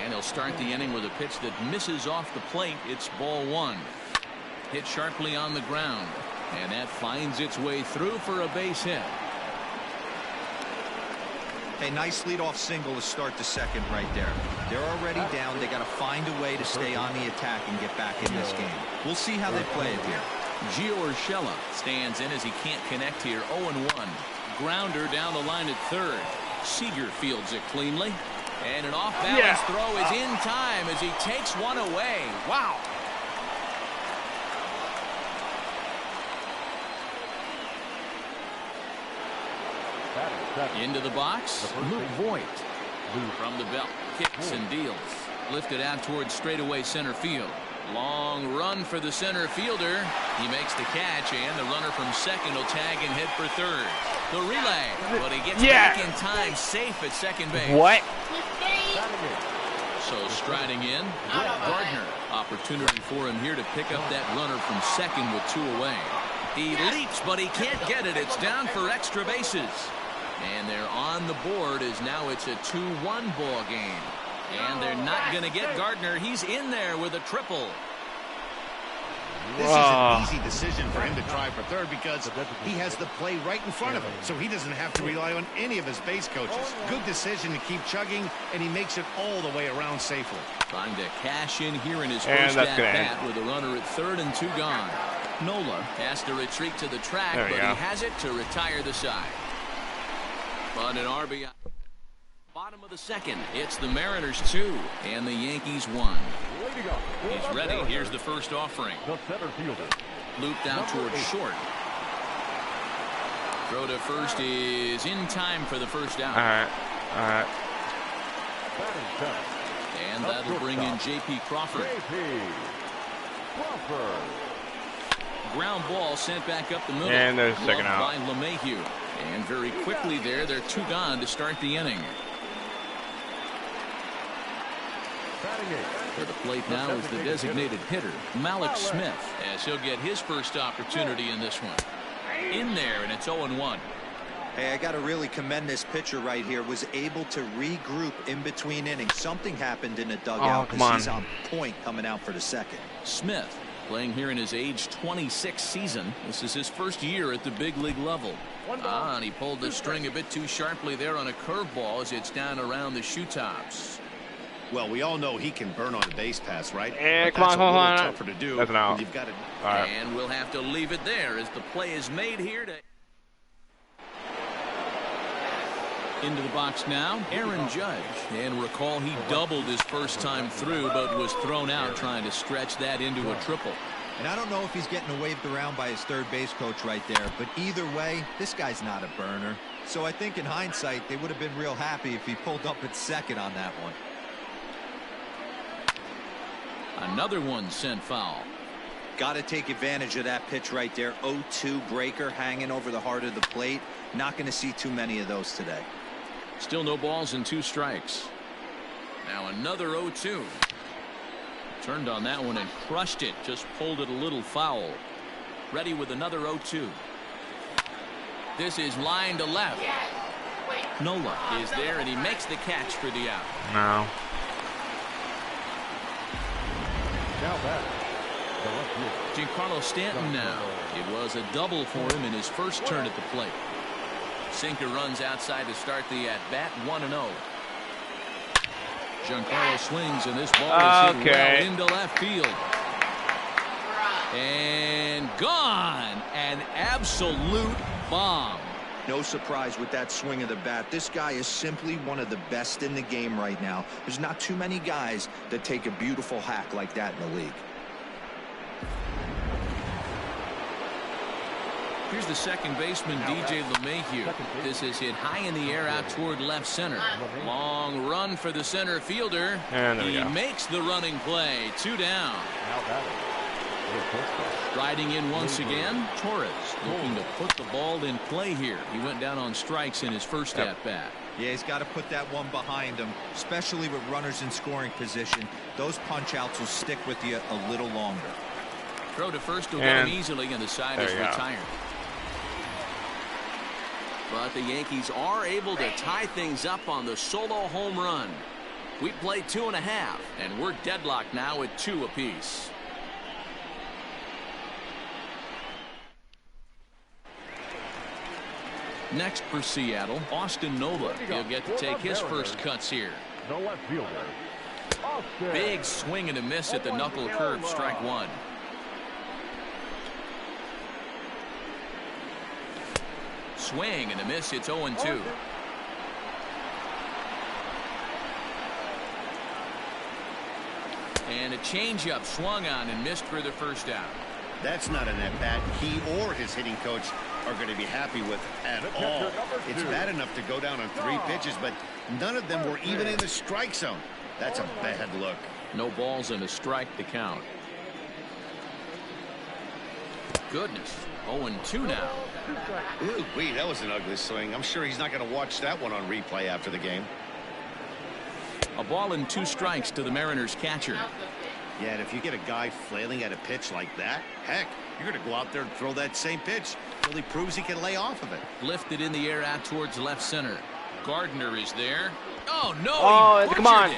And he'll start the inning with a pitch that misses off the plate. It's ball 1. Hit sharply on the ground. And that finds its way through for a base hit.
A nice leadoff single to start the second right there. They're already down. They got to find a way to stay on the attack and get back in this game. We'll see how they play it here.
Gio Urshela stands in as he can't connect here. 0-1. Grounder down the line at third. Seager fields it cleanly. And an off-balance throw is in time as he takes one away. Wow. Into the box, Luke Voit. From the belt, kicks and deals. Lifted out towards straightaway center field. Long run for the center fielder. He makes the catch, and the runner from second will tag and hit for third. The relay, but he gets back in time, safe at second base.
What?
So striding in, Gardner. Opportunity for him here to pick up that runner from second with 2 away. He leaps, but he can't get it. It's down for extra bases. And they're on the board as now it's a 2-1 ball game. And they're not going to get Gardner. He's in there with a triple.
This is an easy decision for him to try for third because he has the play right in front of him, so he doesn't have to rely on any of his base coaches. Good decision to keep chugging, and he makes it all the way around safely.
Trying to cash in here in his first at-bat with a runner at third and 2 gone. Nola has to retreat to the track, but he has it to retire the side. But an RBI. Bottom of the second, it's the Mariners 2 and the Yankees 1. He's ready. Here's the first offering. Looped out towards short. Throw to first is in time for the first out.
All right.
And that'll bring in J.P. Crawford. Ground ball sent back up the middle.
And there's a second out.
By Lemahieu. And very quickly there, they're 2 gone to start the inning. For the plate now is the designated hitter, Malik Smith, as he'll get his first opportunity in this one. In there, and it's 0-1.
Hey, I got to really commend this pitcher right here. Was able to regroup in between innings. Something happened in the dugout because he's on point coming out for the second.
Smith playing here in his age 26 season. This is his first year at the big league level. And he pulled the string a bit too sharply there on a curveball as it's down around the shoe tops.
Well, we all know he can burn on a base pass, right?
And
that's a little tougher to do.
That's an out.
You've got to...
And we'll have to leave it there as the play is made here to... Into the box now, Erin Judge. And recall he doubled his first time through, but was thrown out trying to stretch that into a triple.
And I don't know if he's getting waved around by his third base coach right there, but either way, this guy's not a burner. So I think in hindsight, they would have been real happy if he pulled up at second on that one.
Another one sent foul.
Got to take advantage of that pitch right there. 0-2 breaker hanging over the heart of the plate. Not going to see too many of those today.
Still no balls and 2 strikes. Now another 0-2. Turned on that one and crushed it. Just pulled it a little foul. Ready with another 0-2. This is line to left. Nola is there and he makes the catch for the out.
No.
Giancarlo Stanton now. It was a double for him in his first turn at the plate. Sinker runs outside to start the at-bat. 1-0. Giancarlo swings and this ball is hit well into left field. And gone. An absolute bomb.
No surprise with that swing of the bat. This guy is simply one of the best in the game right now. There's not too many guys that take a beautiful hack like that in the league.
Here's the second baseman, DJ Lemahieu. This is hit high in the air out toward left center. Long run for the center fielder. He makes the running play. 2 down. Riding in once again, Torres looking to put the ball in play here. He went down on strikes in his first at bat.
Yeah, he's got to put that one behind him, especially with runners in scoring position. Those punch-outs will stick with you a little longer.
Throw to first will get him easily, and the side is retired. But the Yankees are able to tie things up on the solo home run. We played 2.5, and we're deadlocked now at 2 apiece. Next for Seattle, Austin Nola. He'll get to take his first cuts here.
The left fielder, Austin.
Big swing and a miss at the knuckle curve, strike 1. Swing and a miss, it's 0-2. And a changeup swung on and missed for the first out.
That's not an at-bat he or his hitting coach are going to be happy with at all. It's bad enough to go down on 3 pitches, but none of them were even in the strike zone. That's a bad look.
No balls and a strike to count. Goodness, 0-2 now.
Ooh, wait, that was an ugly swing. I'm sure he's not going to watch that one on replay after the game.
A ball and 2 strikes to the Mariners catcher.
Yeah, and if you get a guy flailing at a pitch like that, heck, you're going to go out there and throw that same pitch till he proves he can lay off of it.
Lifted in the air out towards left center. Gardner is there. Oh, no, he
come on.
it.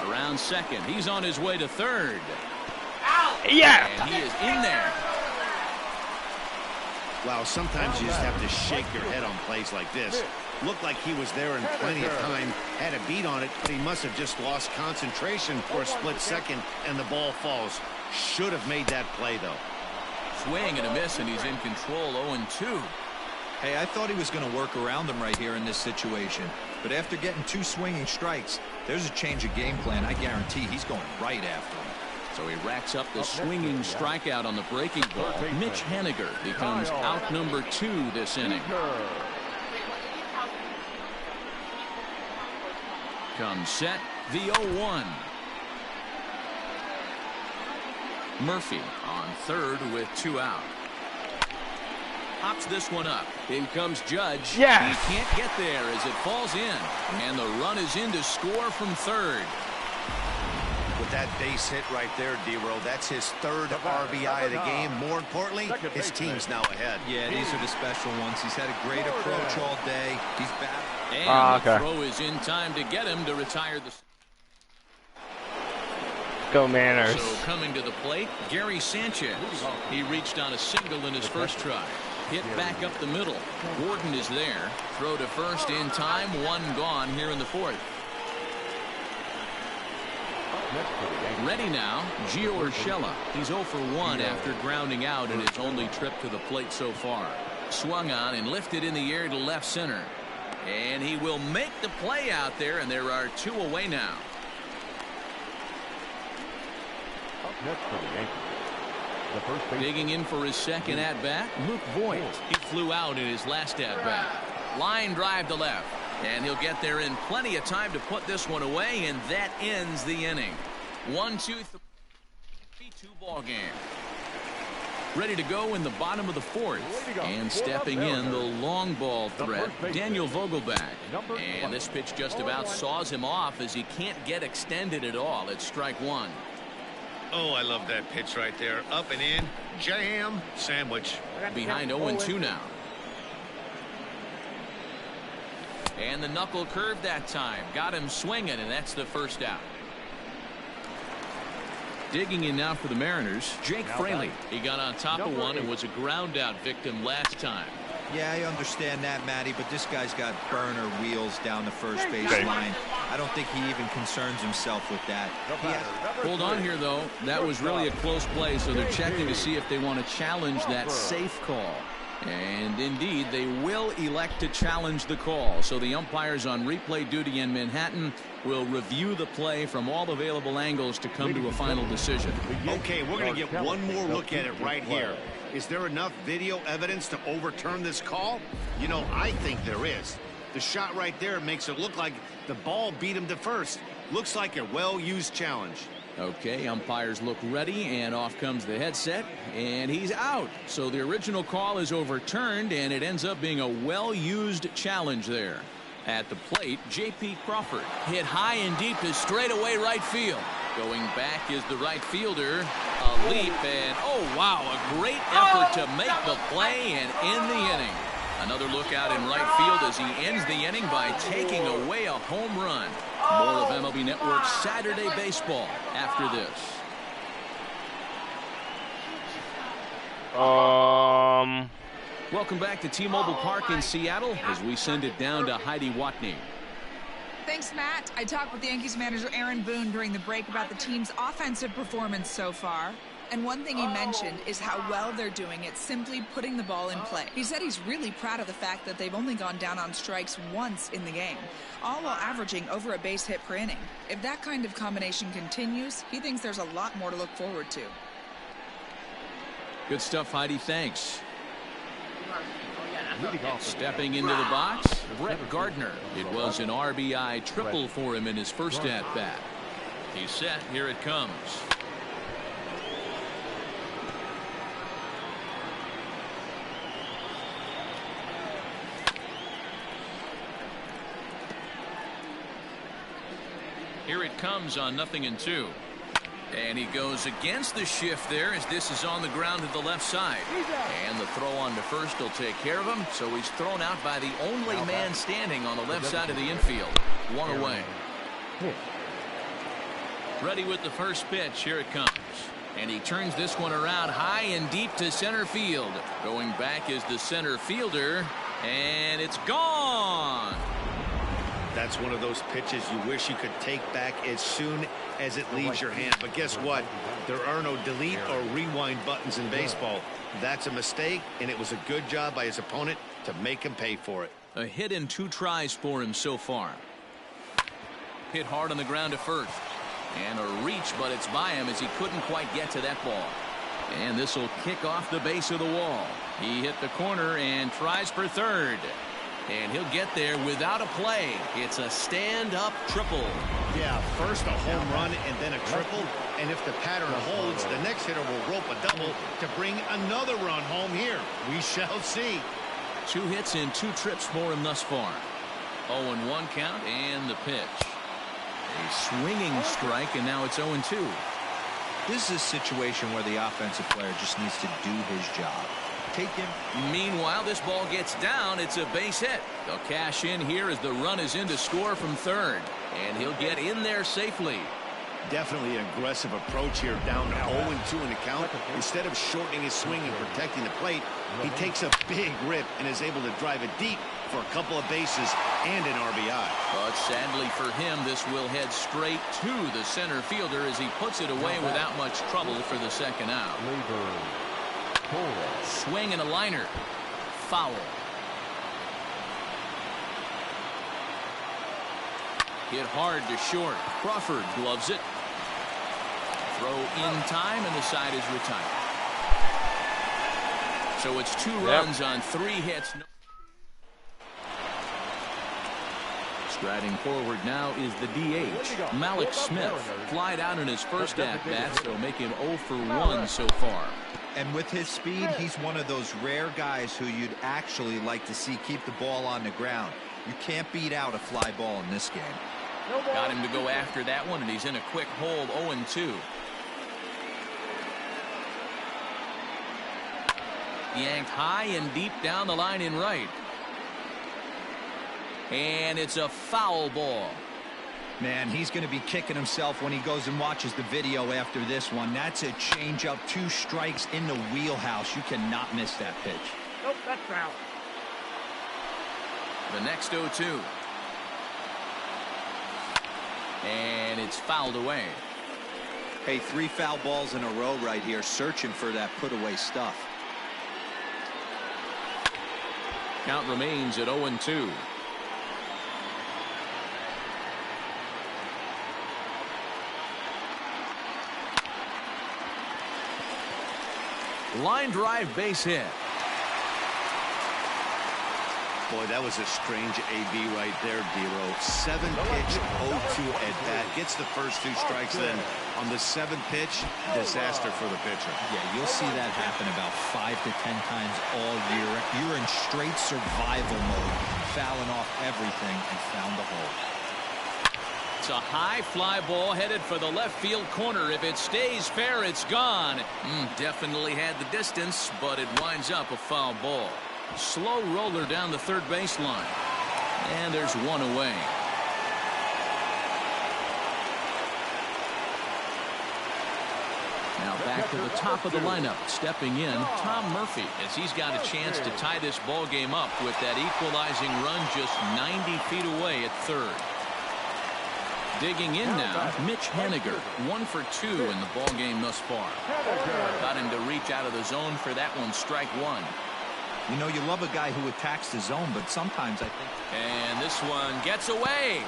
Around second. He's on his way to third.
Yeah.
And he is in there.
Wow, sometimes you just have to shake your head on plays like this. Looked like he was there in plenty of time, had a beat on it, but he must have just lost concentration for a split second, and the ball falls. Should have made that play, though.
Swing and a miss, and he's in control, 0-2.
Hey, I thought he was going to work around him right here in this situation. But after getting 2 swinging strikes, there's a change of game plan. I guarantee he's going right after him.
So he racks up the swinging strikeout on the breaking ball. Mitch Haniger becomes out number 2 this inning. Comes set, the 0-1. Murphy on third with 2 out. Pops this one up. In comes Judge.
Yeah.
He can't get there as it falls in. And the run is in to score from third.
With that base hit right there, D-Row, that's his 3rd RBI of the game. More importantly, his team's now ahead.
Yeah, these are the special ones. He's had a great approach all day. He's back.
And the throw is in time to get him to retire the...
Go Mariners.
So coming to the plate, Gary Sanchez. He reached on a single in his first try. Hit back up the middle. Gordon is there. Throw to first in time. 1 gone here in the 4th. Ready now, Gio Urshela. He's 0 for 1 after grounding out in his only trip to the plate so far. Swung on and lifted in the air to left center. And he will make the play out there, and there are 2 away now. Digging in for his second at-bat, Luke Voigt. He flew out in his last at-bat. Line drive to left. And he'll get there in plenty of time to put this one away, and that ends the inning. 1-2-3-2 ball game. Ready to go in the bottom of the 4th. And stepping in the long ball threat, Daniel Vogelbach. And this pitch just about saws him off as he can't get extended at all. It's strike 1.
Oh, I love that pitch right there. Up and in, jam, sandwich.
Behind 0-2 now. And the knuckle curve that time. Got him swinging, and that's the first out. Digging in now for the Mariners, Jake Fraley. He got on top of one and was a ground out victim last time.
Yeah, I understand that, Matty, but this guy's got burner wheels down the first base line. I don't think he even concerns himself with that.
Hold on here, though. That was really a close play, so they're checking to see if they want to challenge that safe call. And indeed, they will elect to challenge the call. So the umpires on replay duty in Manhattan will review the play from all available angles to come to a final decision.
Okay, we're going to get one more look at it right here. Is there enough video evidence to overturn this call? You know, I think there is. The shot right there makes it look like the ball beat him to first. Looks like a well-used challenge.
Okay, umpires look ready, and off comes the headset, and he's out. So the original call is overturned, and it ends up being a well-used challenge there. At the plate, J.P. Crawford hit high and deep to straightaway right field. Going back is the right fielder. A leap, and oh wow, a great effort to make the play and end the inning. Another look out in right field as he ends the inning by taking away a home run. More of MLB Network's Saturday Baseball after this. Welcome back to T-Mobile Park in Seattle as we send it down to Heidi Watney.
Thanks, Matt. I talked with Yankees manager Aaron Boone during the break about the team's offensive performance so far. And one thing he mentioned is how well they're doing at simply putting the ball in play. He said he's really proud of the fact that they've only gone down on strikes once in the game, all while averaging over a base hit per inning. If that kind of combination continues, he thinks there's a lot more to look forward to.
Good stuff, Heidi. Thanks. Stepping into the box, Brett Gardner. It was an RBI triple for him in his first at-bat. He's set. Here it comes. Here it comes on 0-2. And he goes against the shift there as this is on the ground to the left side. And the throw on to first will take care of him. So he's thrown out by the only man standing on the left side of the infield. One away. Ready with the first pitch. Here it comes. And he turns this one around high and deep to center field. Going back is the center fielder. And it's gone.
That's one of those pitches you wish you could take back as soon as it leaves your hand. But guess what? There are no delete or rewind buttons in baseball. That's a mistake, and it was a good job by his opponent to make him pay for it.
A hit in 2 tries for him so far. Hit hard on the ground to first. And a reach, but it's by him as he couldn't quite get to that ball. And this will kick off the base of the wall. He hit the corner and tries for third. And he'll get there without a play. It's a stand-up triple.
Yeah, first a home run and then a triple. And if the pattern holds, the next hitter will rope a double to bring another run home here. We shall see.
2 hits in 2 trips for him thus far. 0-1 count and the pitch. A swinging strike, and now it's 0-2.
This is a situation where the offensive player just needs to do his job. Take him.
Meanwhile, this ball gets down. It's a base hit. They'll cash in here as the run is in to score from third. And he'll get in there safely.
Definitely an aggressive approach here, down to 0-2 in the count. Instead of shortening his swing and protecting the plate, he takes a big rip and is able to drive it deep for a couple of bases and an RBI.
But sadly for him, this will head straight to the center fielder as he puts it away without much trouble for the second out. Swing and a liner. Foul. Hit hard to short. Crawford gloves it. Throw in time, and the side is retired. So it's 2 runs on 3 hits. Striding forward now is the DH, Malik Smith. Flied out in his first at-bat, so make him 0 for 1 so far.
And with his speed, he's one of those rare guys who you'd actually like to see keep the ball on the ground. You can't beat out a fly ball in this game.
Got him to go after that one, and he's in a quick hold, 0-2. Yanked high and deep down the line in right. And it's a foul ball.
Man, he's going to be kicking himself when he goes and watches the video after this one. That's a changeup, 2 strikes in the wheelhouse. You cannot miss that pitch.
Nope, that's foul.
The next 0-2. And it's fouled away.
Hey, 3 foul balls in a row right here, searching for that put-away stuff.
Count remains at 0-2. Line drive base hit.
Boy, that was a strange AB right there, D-Row. 7-pitch, 0-2 at bat. Gets the first 2 strikes, then on the 7th pitch, disaster for the pitcher.
Yeah, you'll see that happen about 5 to 10 times all year. You're in straight survival mode, fouling off everything, and found the hole.
It's a high fly ball headed for the left field corner. If it stays fair, it's gone. Definitely had the distance, but it winds up a foul ball. Slow roller down the third baseline. And there's one away. Now back to the top of the lineup. Stepping in, Tom Murphy, as he's got a chance to tie this ball game up with that equalizing run just 90 feet away at third. Digging in now, Mitch Haniger, 1 for 2 in the ball game thus far. Got him to reach out of the zone for that one, strike 1.
You know, you love a guy who attacks the zone, but sometimes I think.
And this one gets away.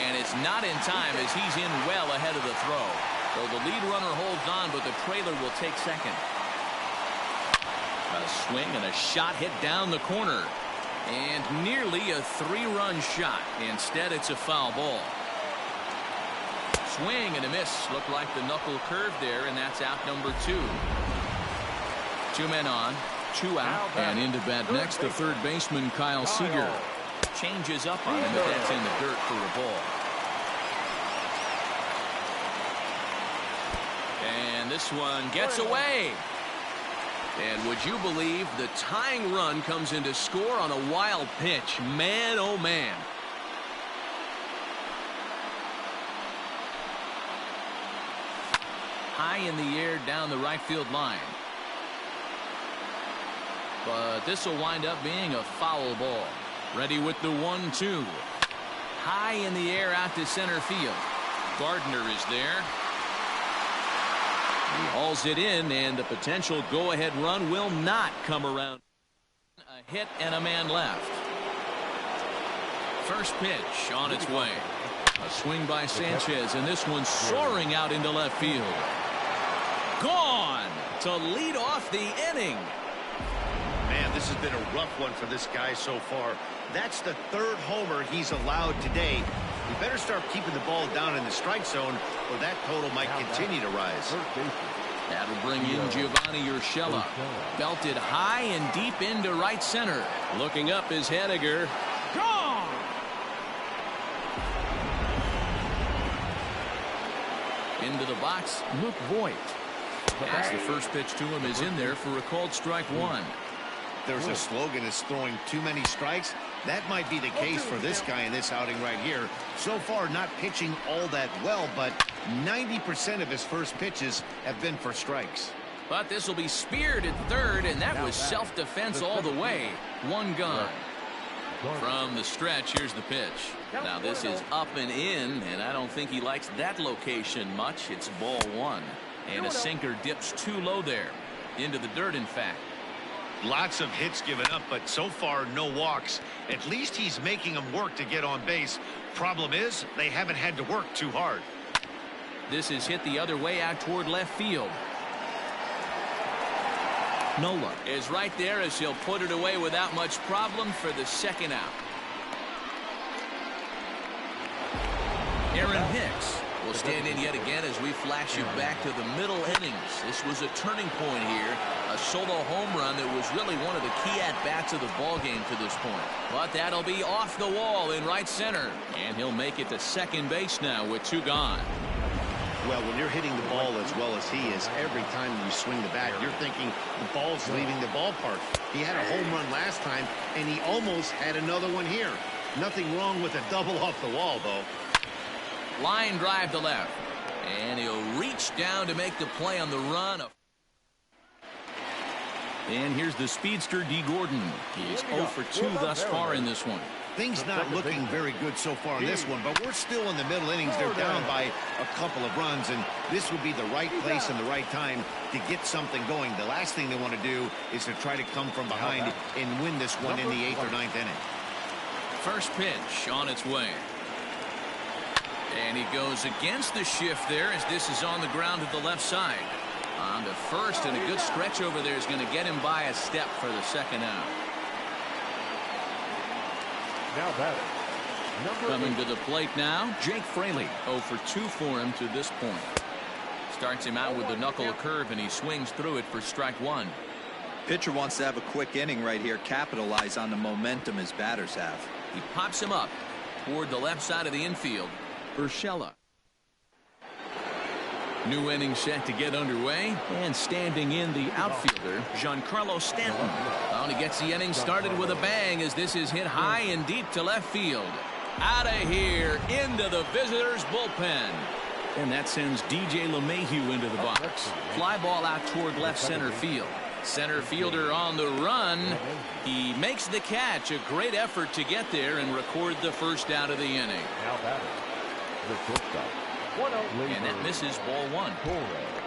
And it's not in time as he's in well ahead of the throw. So the lead runner holds on, but the trailer will take second. A swing and a shot hit down the corner. And nearly a 3-run shot. Instead, it's a foul ball. Swing and a miss. Looked like the knuckle curve there, and that's out number 2. 2 men on, 2 out, and into bat next, the third baseman, Kyle Seager. Changes up on him, but that's in the dirt for a ball. And this one gets away. And would you believe the tying run comes into score on a wild pitch? Man, oh man. High in the air down the right field line. But this will wind up being a foul ball. Ready with the 1-2. High in the air out to center field. Gardner is there. He hauls it in, and the potential go-ahead run will not come around. A hit and a man left. First pitch on its way. A swing by Sanchez, and this one soaring out into left field. Gone to lead off the inning.
Man, this has been a rough one for this guy so far. That's the 3rd homer he's allowed today. You better start keeping the ball down in the strike zone, or that total might continue to rise.
That'll bring in Giovanni Urshela. Belted high and deep into right center. Looking up is Haniger. Gone! Into the box, Luke Voigt. As the first pitch to him is in there for a called strike 1.
There's a slogan, is throwing too many strikes. That might be the case for this guy in this outing right here. So far, not pitching all that well, but 90% of his first pitches have been for strikes.
But this will be speared at third, and that was self-defense all the way. 1 gone. From the stretch, here's the pitch. Now this is up and in, and I don't think he likes that location much. It's ball 1. And a sinker dips too low there. Into the dirt, in fact.
Lots of hits given up, but so far no walks. At least he's making them work to get on base. Problem is, they haven't had to work too hard.
This is hit the other way out toward left field. Nola is right there as he'll put it away without much problem for the 2nd out. Aaron Hicks will stand in yet again as we flash you back to the middle innings. This was a turning point here. A solo home run that was really one of the key at-bats of the ballgame to this point. But that'll be off the wall in right center. And he'll make it to second base now with 2 gone.
Well, when you're hitting the ball as well as he is, every time you swing the bat, you're thinking the ball's leaving the ballpark. He had a home run last time, and he almost had another one here. Nothing wrong with a double off the wall, though.
Line drive to left. And he'll reach down to make the play on the run. And here's the speedster, D. Gordon. He's 0 for 2 thus far in this one.
Things not looking very good so far in this one, but we're still in the middle innings. They're down by a couple of runs, and this would be the right place and the right time to get something going. The last thing they want to do is to try to come from behind and win this one in the 8th or 9th inning.
First pitch on its way. And he goes against the shift there as this is on the ground to the left side. On to first, and a good stretch over there is going to get him by a step for the 2nd out.
Now batting,
Coming to the plate now, Jake Fraley. 0 for 2 for him to this point. Starts him out with the knuckle curve, and he swings through it for strike one.
Pitcher wants to have a quick inning right here, capitalize on the momentum his batters have.
He pops him up toward the left side of the infield. Urshela. New inning set to get underway, and standing in the outfielder, Giancarlo Stanton. Well, he gets the inning started with a bang as this is hit high and deep to left field. Out of here, into the visitors' bullpen. And that sends DJ Lemahieu into the box. Fly ball out toward left center field. Center fielder on the run. He makes the catch. A great effort to get there and record the first out of the inning.
now batting, the shortstop.
And that misses ball one.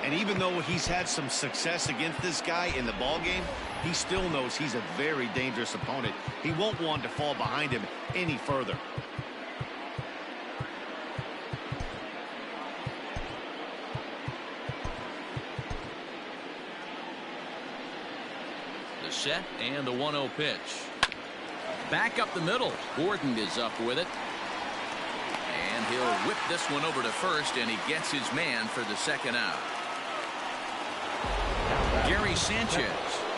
And even though he's had some success against this guy in the ball game, he still knows he's a very dangerous opponent. He won't want to fall behind him any further.
The set and the 1-0 pitch. Back up the middle. Gordon is up with it. And he'll whip this one over to first, and he gets his man for the second out. Gary Sanchez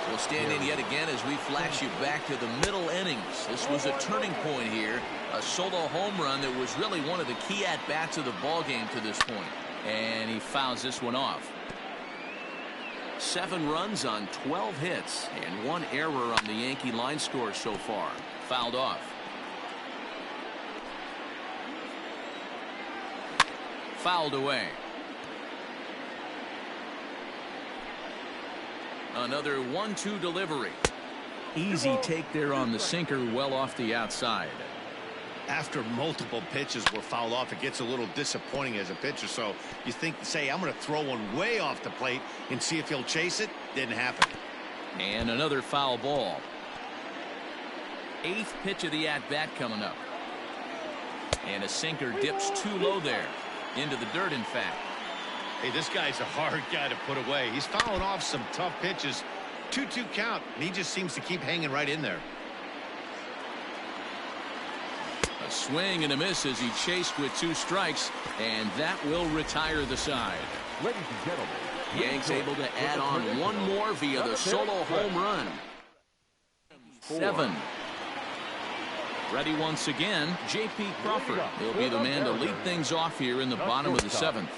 will stand in yet again as we flash you back to the middle innings. This was a turning point here. A solo home run that was really one of the key at-bats of the ball game to this point. And he fouls this one off. 7 runs on 12 hits and 1 error on the Yankee line score so far. Fouled off. Fouled away. Another 1-2 delivery. Easy take there on the sinker, well off the outside.
After multiple pitches were fouled off, it gets a little disappointing as a pitcher. So you think, say, I'm going to throw one way off the plate and see if he'll chase it. Didn't happen.
And another foul ball. 8th pitch of the at-bat coming up. And a sinker dips too low there. Into the dirt, in fact.
Hey, this guy's a hard guy to put away. He's fouling off some tough pitches. 2-2 count, and he just seems to keep hanging right in there.
A swing and a miss as he chased with 2 strikes, and that will retire the side.
Ladies and gentlemen,
Yanks able to add on one more via the solo home run. 7. Ready once again, J.P. Crawford. He'll be the man to lead things off here in the bottom of the 7th.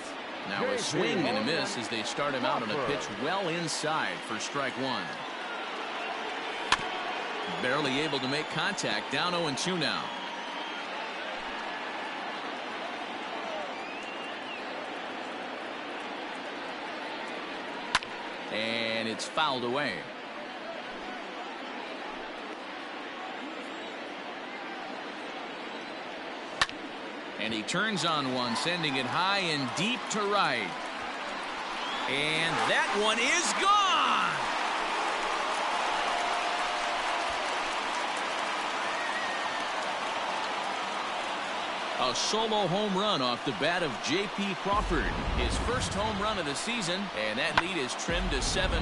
Now a swing and a miss as they start him out on a pitch well inside for strike 1. Barely able to make contact. Down 0-2 now. And it's fouled away. And he turns on one, sending it high and deep to right. And that one is gone. A solo home run off the bat of J.P. Crawford. His first home run of the season, and that lead is trimmed to 7-5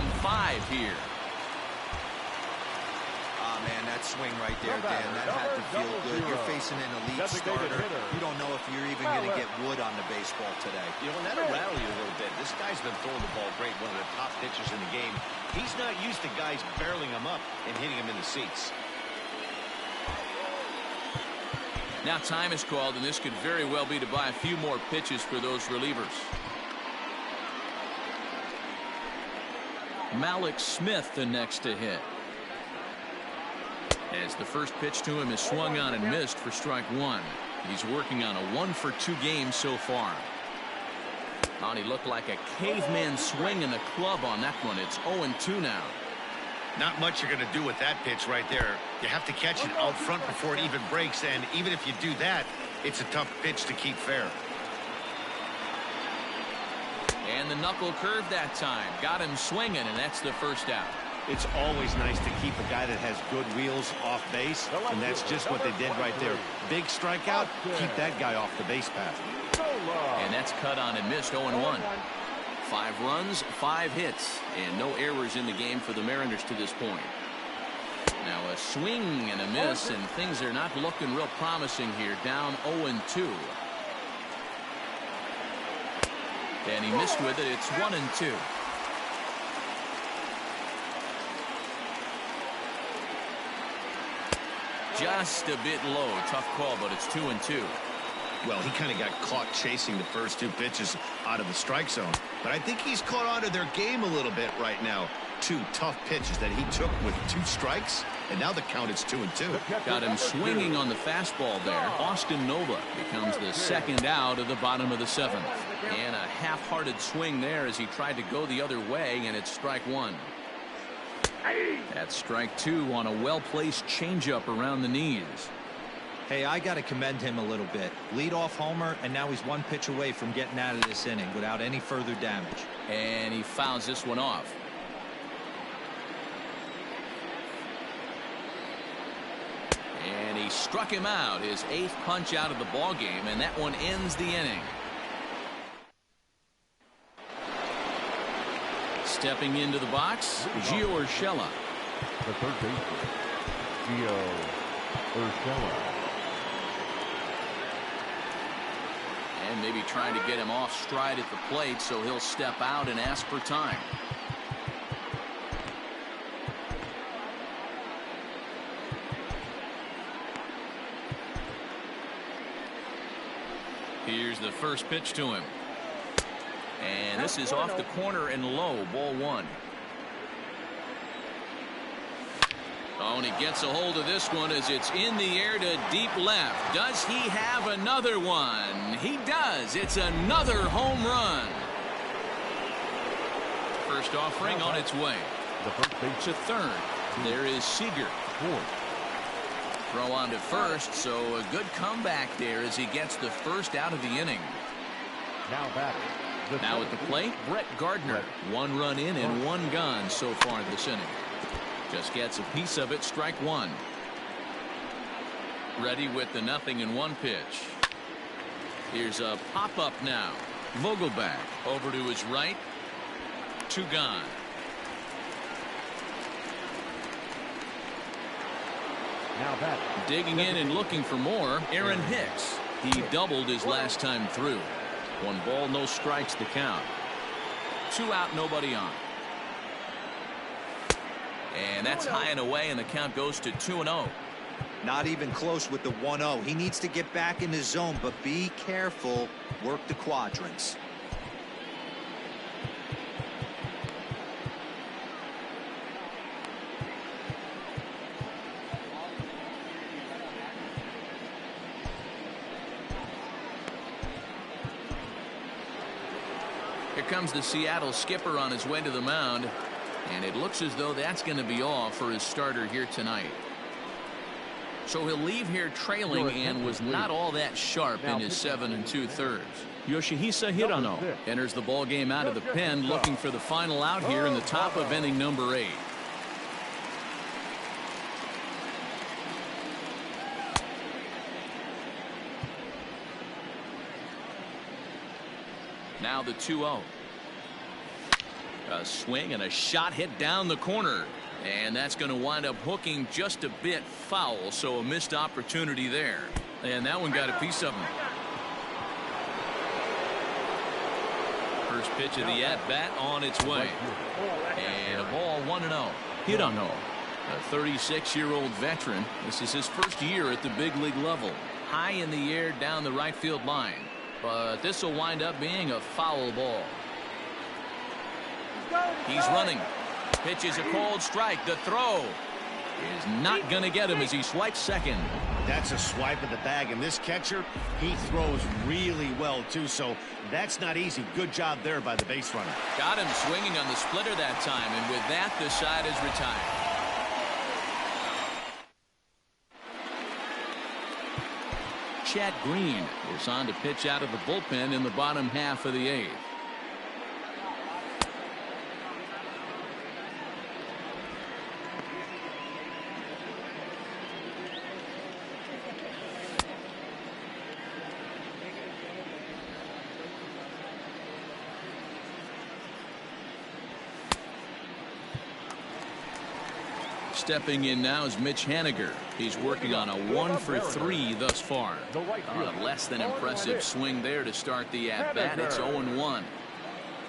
here.
Man, that swing right there, Dan, that had to feel good. You're facing an elite starter. You don't know if you're even going to get wood on the baseball today.
You know, and that'll rattle you a little bit. This guy's been throwing the ball great, one of the top pitchers in the game. He's not used to guys barreling him up and hitting him in the seats.
Now time is called, and this could very well be to buy a few more pitches for those relievers. Malik Smith the next to hit. As the first pitch to him is swung on and missed for strike 1. He's working on a 1-for-2 game so far. Oh, he looked like a caveman swinging the club on that one. It's 0-2 now.
Not much you're going to do with that pitch right there. You have to catch it out front before it even breaks, and even if you do that, it's a tough pitch to keep fair.
And the knuckle curve that time. Got him swinging, and that's the first out.
It's always nice to keep a guy that has good wheels off base, and that's just what they did right there. Big strikeout, keep that guy off the base path.
And that's cut on and missed. 0-1. 5 runs, 5 hits, and no errors in the game for the Mariners to this point. Now a swing and a miss, and things are not looking real promising here. Down 0-2. And he missed with it. It's 1-2. Just a bit low. Tough call, but it's 2-2.
Well, he kind of got caught chasing the first two pitches out of the strike zone. But I think he's caught on to their game a little bit right now. Two tough pitches that he took with 2 strikes, and now the count is 2-2.
Got him swinging on the fastball there. Austin Nova becomes the second out of the bottom of the 7th. And a half-hearted swing there as he tried to go the other way, and it's strike 1. That's strike 2 on a well-placed changeup around the knees.
Hey, I got to commend him a little bit. Leadoff homer, and now he's 1 pitch away from getting out of this inning without any further damage.
And he fouls this one off. And he struck him out, his 8th punch out of the ball game, and that one ends the inning. Stepping into the box, Gio Urshela.
The third baseman, Gio Urshela.
And maybe trying to get him off stride at the plate, so he'll step out and ask for time. Here's the first pitch to him. And this is off the corner and low, ball 1. Oh, and he gets a hold of this one as it's in the air to deep left. Does he have another one? He does. It's another home run. First offering on its way. To third. There is Seager. Throw on to first, so a good comeback there as he gets the first out of the inning. Now at the plate, Brett Gardner. 1 run in and 1 gone so far this inning. Just gets a piece of it, strike 1. Ready with the 0-1 pitch. Here's a pop-up now. Vogelback over to his right. 2 gone. Digging in and looking for more, Aaron Hicks. He doubled his last time through. 1 ball, no strikes the count. 2 out, nobody on. And that's high and away, and the count goes to 2-0.
Not even close with the 1-0. He needs to get back in his zone, but be careful. Work the quadrants.
Here comes the Seattle skipper on his way to the mound, and it looks as though that's going to be all for his starter here tonight. So he'll leave here trailing and was not all that sharp in his 7 2/3. Yoshihisa Hirano enters the ball game out of the pen, looking for the final out here in the top of inning number 8. Now the 2-0. A swing and a shot hit down the corner, and that's going to wind up hooking just a bit foul, so a missed opportunity there, and that one got a piece of him. First pitch of the at-bat on its way, and a ball 1-0. Hirano, a 36-year-old veteran. This is his first year at the big league level. High in the air down the right field line, but this will wind up being a foul ball. He's running. Pitches a cold strike. The throw is not going to get him as he swipes second.
That's a swipe of the bag, and this catcher, he throws really well too, so that's not easy. Good job there by the base runner.
Got him swinging on the splitter that time, and with that the side is retired. Chad Green is on to pitch out of the bullpen in the bottom half of the 8th. Stepping in now is Mitch Haniger. He's working on a 1-for-3 thus far. A less than impressive swing there to start the at-bat. It's 0-1.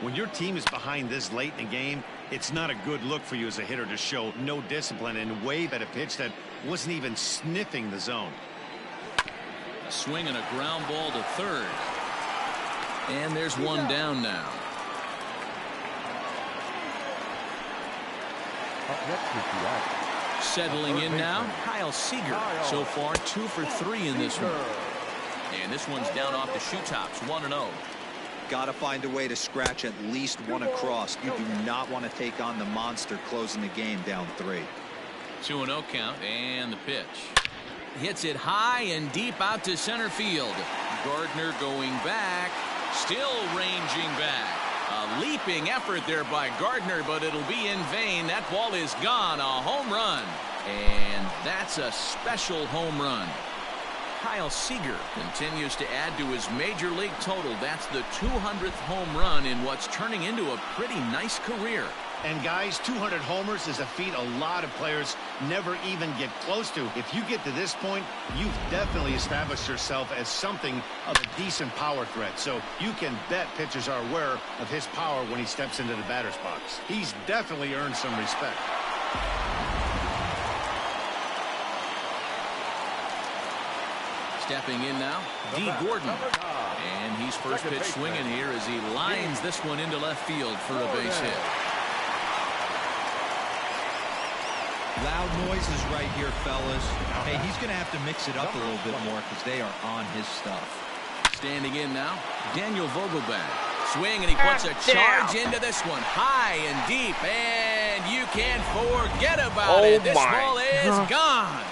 When your team is behind this late in the game, it's not a good look for you as a hitter to show no discipline and wave at a pitch that wasn't even sniffing the zone.
Swing and a ground ball to third. And there's one down now. Settling in now, Kyle Seager. So far 2 for 3 in this one. And this one's down off the shoe tops, 1-0.
Got to find a way to scratch at least one across. You do not want to take on the monster closing the game down 3.
2-0 count, and the pitch. Hits it high and deep out to center field. Gardner going back, still ranging back. A leaping effort there by Gardner, but it'll be in vain. That ball is gone. A home run. And that's a special home run. Kyle Seager continues to add to his major league total. That's the 200th home run in what's turning into a pretty nice career.
And guys, 200 homers is a feat a lot of players never even get close to. If you get to this point, you've definitely established yourself as something of a decent power threat. So you can bet pitchers are aware of his power when he steps into the batter's box. He's definitely earned some respect.
Stepping in now, D. Gordon. And he's first pitch swinging here as he lines this one into left field for a base hit.
Loud noises right here, fellas. Hey, he's going to have to mix it up a little bit more because they are on his stuff.
Standing in now, Daniel Vogelbach. Swing, and he puts a charge into this one. High and deep, and you can't forget about it. This ball is gone.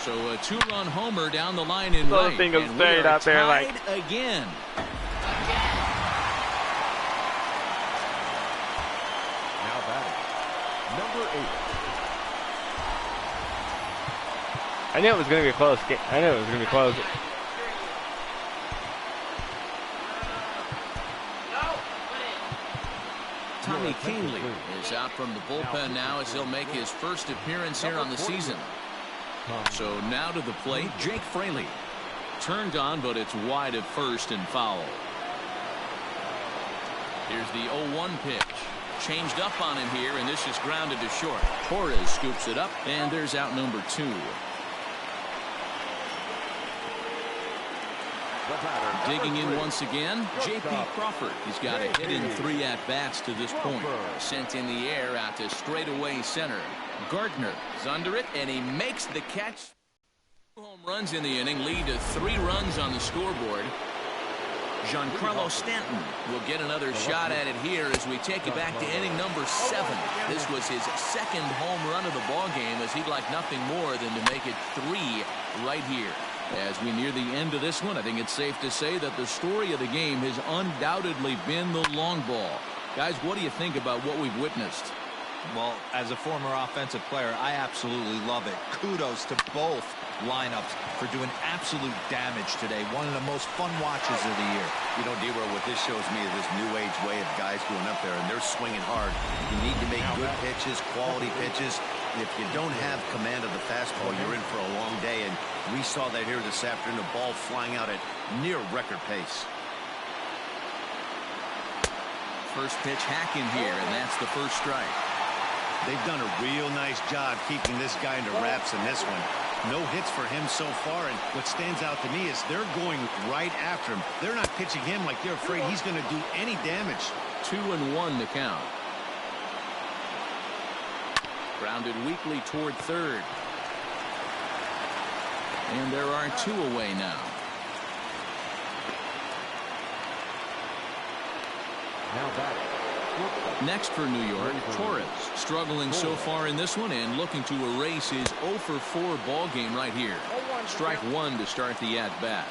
So a 2-run homer down the line in right.
Thing of staying out there like
again.
Now batting, number 8.
I knew it was going to be a close game. I knew it was going to be close.
Tommy Kahnle is out from the bullpen now as he'll make his first appearance here on the season. So now to the plate, Jake Fraley. Turned on, but it's wide at first and foul. Here's the 0-1 pitch. Changed up on him here, and this is grounded to short. Torres scoops it up, and there's out number 2. Digging in once again, J.P. Crawford. He's got a hit in 3 at-bats to this point. Sent in the air out to straightaway center. Gardner is under it, and he makes the catch. 2 home runs in the inning lead to 3 runs on the scoreboard. Giancarlo Stanton will get another shot at it here as we take it back to inning number 7. This was his 2nd home run of the ballgame, as he'd like nothing more than to make it 3 right here. As we near the end of this one, I think it's safe to say that the story of the game has undoubtedly been the long ball. Guys, what do you think about what we've witnessed?
Well, as a former offensive player, I absolutely love it. Kudos to both lineups for doing absolute damage today. One of the most fun watches of the year.
You know, D-Row, what this shows me is this new age way of guys going up there, and they're swinging hard. You need to make good pitches, quality pitches. If you don't have command of the fastball, you're in for a long day, and we saw that here this afternoon, a ball flying out at near record pace.
First pitch hacking here, and that's the first strike.
They've done a real nice job keeping this guy into wraps in this one. No hits for him so far, and what stands out to me is they're going right after him. They're not pitching him like they're afraid he's going to do any damage.
2-1 to count. Grounded weakly toward third. And there are 2 away now.
Now batting.
Next for New York, Torres, struggling so far in this one and looking to erase his 0-for-4 ball game right here. Strike 1 to start the at-bat.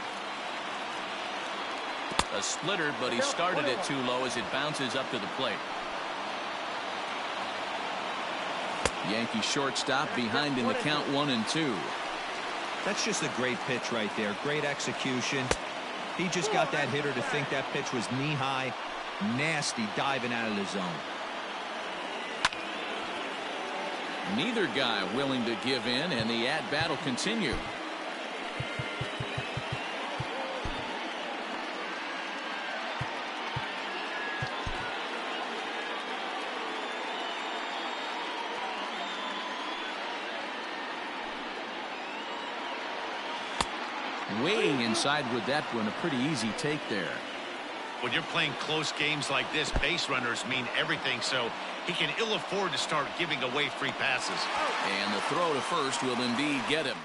A splitter, but he started it too low as it bounces up to the plate. Yankee shortstop behind in the count 1-2.
That's just a great pitch right there. Great execution. He just got that hitter to think that pitch was knee-high. Nasty diving out of the zone.
Neither guy willing to give in, and the at-bat will continue. Waiting inside with that one, a pretty easy take there.
When you're playing close games like this, base runners mean everything, so he can ill afford to start giving away free passes.
And the throw to first will indeed get him.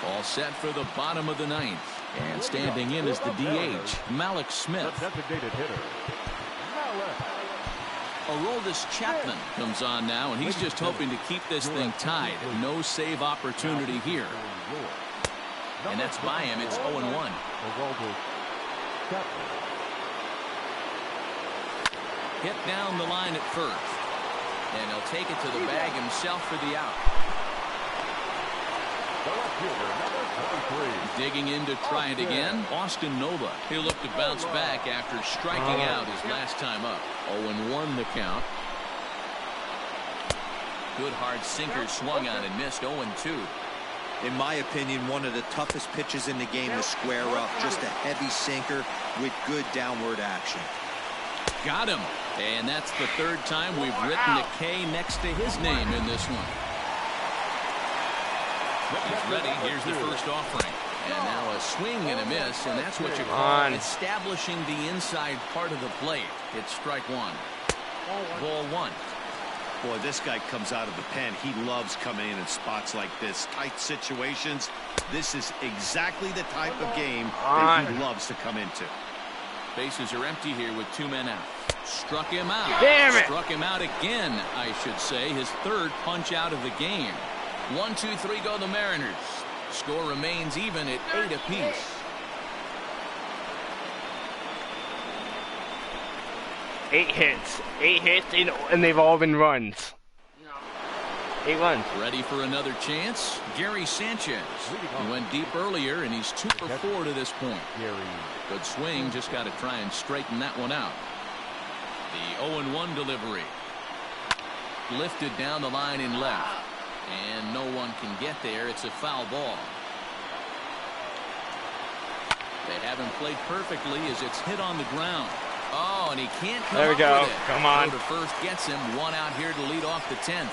All set for the bottom of the ninth. And standing in is the DH, Malik Smith. Aroldis Chapman comes on now, and he's just hoping to keep this thing tied. No save opportunity here. And that's by him. It's 0-1. Hit down the line at first. And he'll take it to the bag himself for the out. Digging in to try it again, Austin Nova. He'll look to bounce back after striking out his last time up. 0-1 the count. Good hard sinker swung on and missed. 0-2.
In my opinion, one of the toughest pitches in the game to square up. Just a heavy sinker with good downward action.
Got him. And that's the third time we've written the K next to his name in this one. He's ready. Here's the first offering. And now a swing and a miss, and that's what you call establishing the inside part of the plate. It's strike one. Ball one.
Boy, this guy comes out of the pen. He loves coming in spots like this. Tight situations. This is exactly the type of game that he loves to come into.
Bases are empty here with 2 men out. Struck him out.
Damn it.
Struck him out again, I should say. His third punch out of the game. 1, 2, 3 go the Mariners. Score remains even at 8 apiece.
Eight hits, and they've all been runs. 8 runs.
Ready for another chance? Gary Sanchez. He went deep earlier, and he's 2 for 4 to this point. Good swing, just got to try and straighten that one out. The 0-1 delivery. Lifted down the line in left. And no one can get there. It's a foul ball. They haven't played perfectly as it's hit on the ground. Oh, and he can't come
there we
up
go.
with it.
Come on.
Throw to first gets him. 1 out here to lead off the 10th.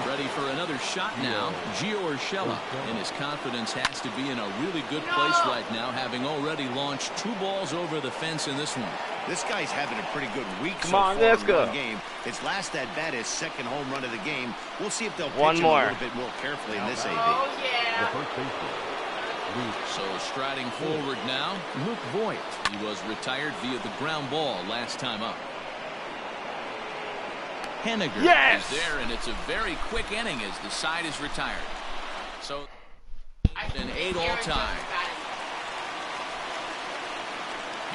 Ready for another shot now. Gio Urshela. And his confidence has to be in a really good place right now, having already launched 2 balls over the fence in this one.
This guy's having a pretty good week so
far
in
the
game. His last at bat is second home run of the game. We'll see if they'll pitch him
more.
a little bit more carefully in this AB.
Oh, yeah.
So striding forward now, Luke Voigt. He was retired via the ground ball last time up. Henniger is there, and it's a very quick inning as the side is retired. So an 8 all time.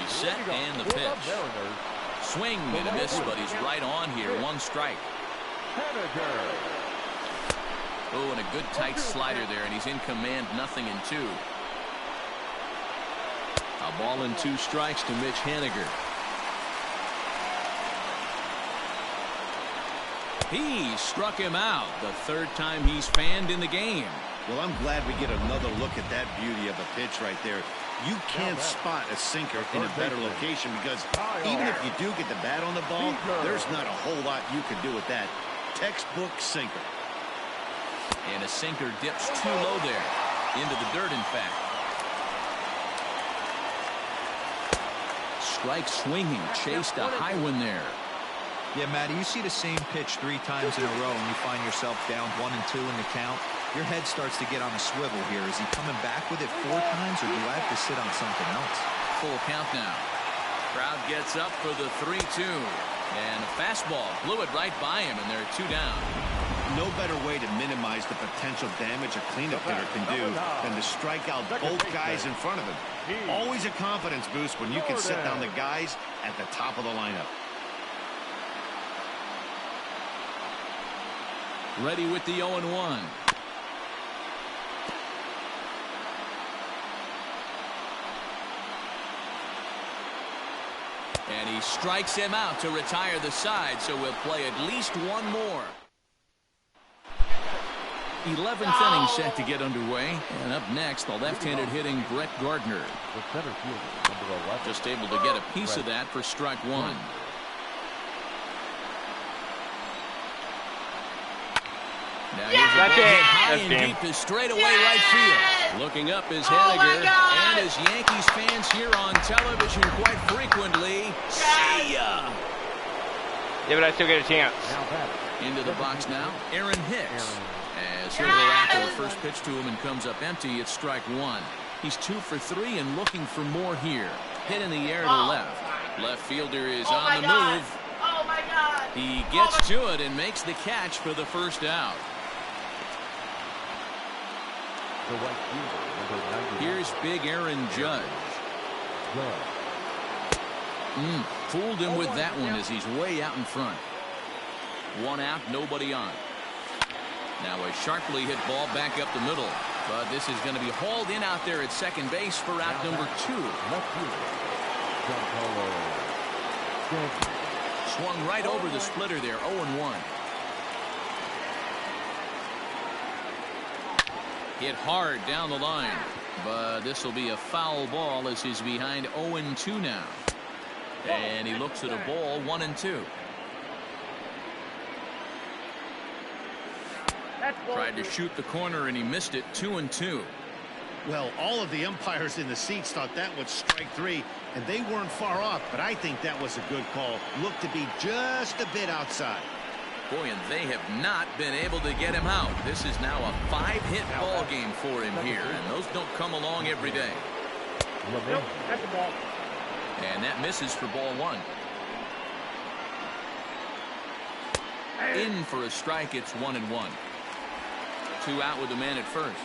He's set and the pitch. Swing and a miss, but he's right on here. 1 strike. Oh, and a good tight slider there, and he's in command. 0-2. A ball and 2 strikes to Mitch Henniger. He struck him out. The 3rd time he's fanned in the game.
Well, I'm glad we get another look at that beauty of a pitch right there. You can't spot a sinker in a better location because even if you do get the bat on the ball, there's not a whole lot you can do with that. Textbook sinker.
And a sinker dips too low there. Into the dirt, in fact. Strike swinging. Chased a high one there.
Yeah, Matty, you see the same pitch 3 times in a row and you find yourself down 1 and 2 in the count. Your head starts to get on a swivel here. Is he coming back with it 4 times, or do I have to sit on something else?
Full count now. Crowd gets up for the 3-2. And a fastball blew it right by him, and they're 2 down.
No better way to minimize the potential damage a cleanup hitter can do than to strike out both guys in front of him. Always a confidence boost when you can set down the guys at the top of the lineup.
Ready with the 0-1. And he strikes him out to retire the side, so we'll play at least one more. 11th inning set to get underway. And up next, the left-handed hitting Brett Gardner. Just able to get a piece of that for strike one. Now here's a ball hit high and deep to straightaway right field. Looking up is Henniger, and as Yankees fans here on television quite frequently, see ya!
Yeah, but I still get a chance.
Into the box now, Aaron Hicks. As he'll go after the first pitch to him and comes up empty, it's strike one. He's 2 for 3 and looking for more here. Hit in the air to left. Left fielder is on the move.
Oh my God!
He gets to it and makes the catch for the first out. Here's big Erin Judge. Fooled him with that one as he's way out in front. 1 out, nobody on. Now a sharply hit ball back up the middle. But this is going to be hauled in out there at second base for out number 2. Swung right over the splitter there, 0-1. Hit hard down the line, but this will be a foul ball as he's behind 0-2 now. And he looks at a ball, 1-2. Tried to shoot the corner and he missed it, 2-2.
Well, all of the umpires in the seats thought that was strike 3, and they weren't far off, but I think that was a good call. Looked to be just a bit outside.
Boy, and they have not been able to get him out. This is now a 5-hit ball game for him here, and those don't come along every day.
That's the ball.
And that misses for ball 1. In for a strike, it's 1-1. 2 out with the man at first.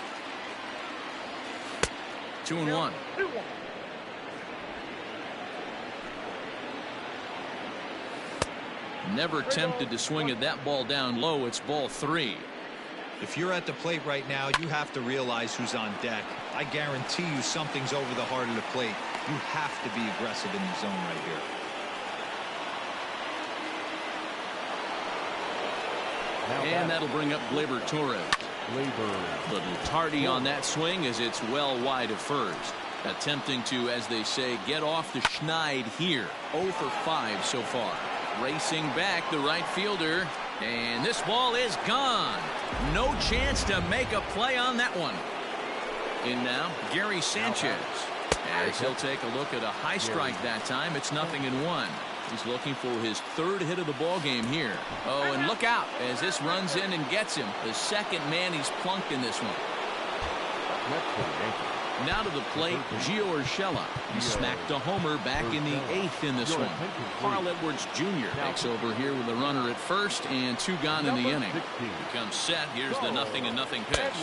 2-1. Never tempted to swing at that ball down low. It's ball 3.
If you're at the plate right now, you have to realize who's on deck. I guarantee you something's over the heart of the plate. You have to be aggressive in the zone right here.
And that'll bring up Gleyber Torres. Little tardy on that swing as it's well wide of first. Attempting to, as they say, get off the schneid here. 0 for 5 so far. Racing back the right fielder. And this ball is gone. No chance to make a play on that one. In now, Gary Sanchez. As he'll take a look at a high strike that time. It's 0-1. He's looking for his 3rd hit of the ball game here. Oh, and look out as this runs in and gets him. The second man he's plunked in this one. Now to the plate, Gio Urshela. He smacked a homer back in the 8th in this one. Carl Edwards Jr. takes over here with a runner at first and 2 gone in the inning. He comes set. Here's the 0-0 pitch.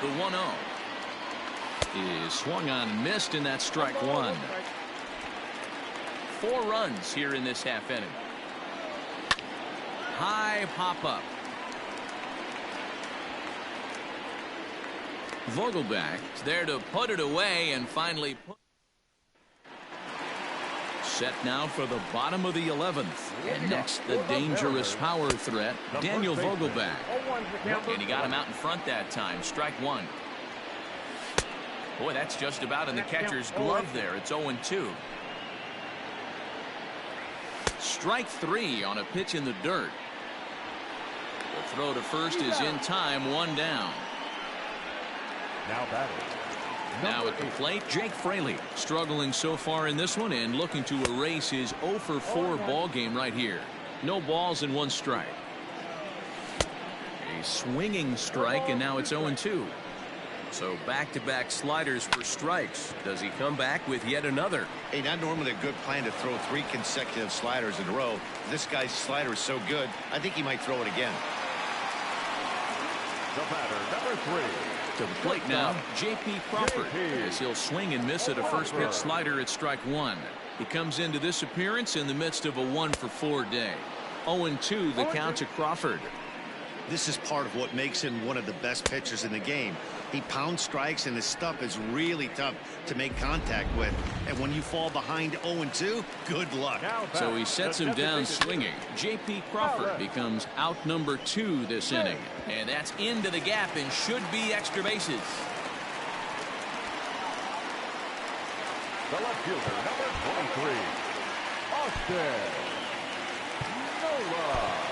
The 1-0 is swung on and missed, and that's strike 1. 4 runs here in this half inning. High pop up. Vogelback is there to put it away and finally put. Set now for the bottom of the 11th. And next, the dangerous power threat, Daniel Vogelback. And he got him out in front that time. Strike 1. Boy, that's just about in the catcher's glove there. It's 0-2. Strike 3 on a pitch in the dirt. The throw to first is in time, 1 down. Now at the plate, Jake Fraley struggling so far in this one and looking to erase his 0 for 4 ball game right here. No balls and 1 strike. A swinging strike, and now it's 0-2. So back-to-back sliders for strikes. Does he come back with yet another?
Hey, not normally a good plan to throw 3 consecutive sliders in a row. This guy's slider is so good, I think he might throw it again.
The batter, number 3.
To the plate now, J.P. Crawford, as he'll swing and miss at a first pitch slider at strike 1. He comes into this appearance in the midst of a 1 for 4 day. 0-2 the count to Crawford.
This is part of what makes him one of the best pitchers in the game. He pounds strikes, and his stuff is really tough to make contact with. And when you fall behind 0-2, good luck.
So he sets him down swinging. J.P. Crawford becomes out number 2 this inning. And that's into the gap and should be extra bases.
The left fielder, number 23, Austin Nola.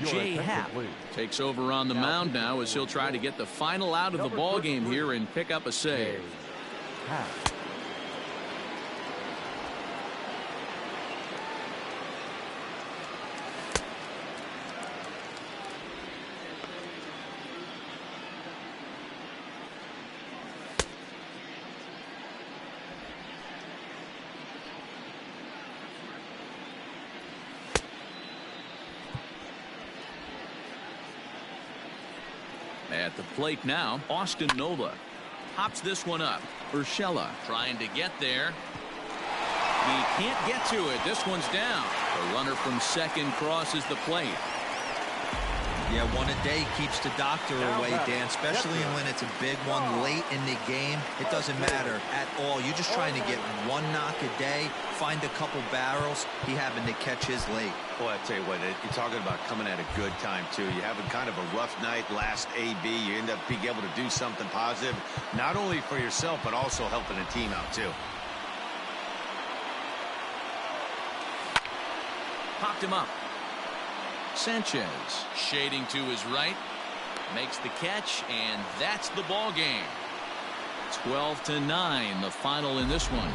Jay Happ takes over on the mound now as he'll try to get the final out of the ball game here and pick up a save. At the plate now, Austin Nola hops this one up. Urshela trying to get there. He can't get to it. This one's down. The runner from second crosses the plate.
Yeah, one a day keeps the doctor away, Dan, especially when it's a big one late in the game. It doesn't matter at all. You're just trying to get one knock a day, find a couple barrels. He happened to catch his late.
Boy, I tell you what, you're talking about coming at a good time, too. You're having kind of a rough night last AB. You end up being able to do something positive, not only for yourself, but also helping the team out, too.
Popped him up. Sanchez shading to his right, makes the catch, and that's the ball game. 12-9, the final in this one.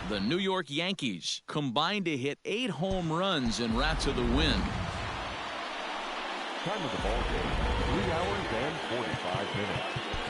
The New York Yankees combined to hit 8 home runs en route to the win.
Time of the ball game, 3 hours and 45 minutes.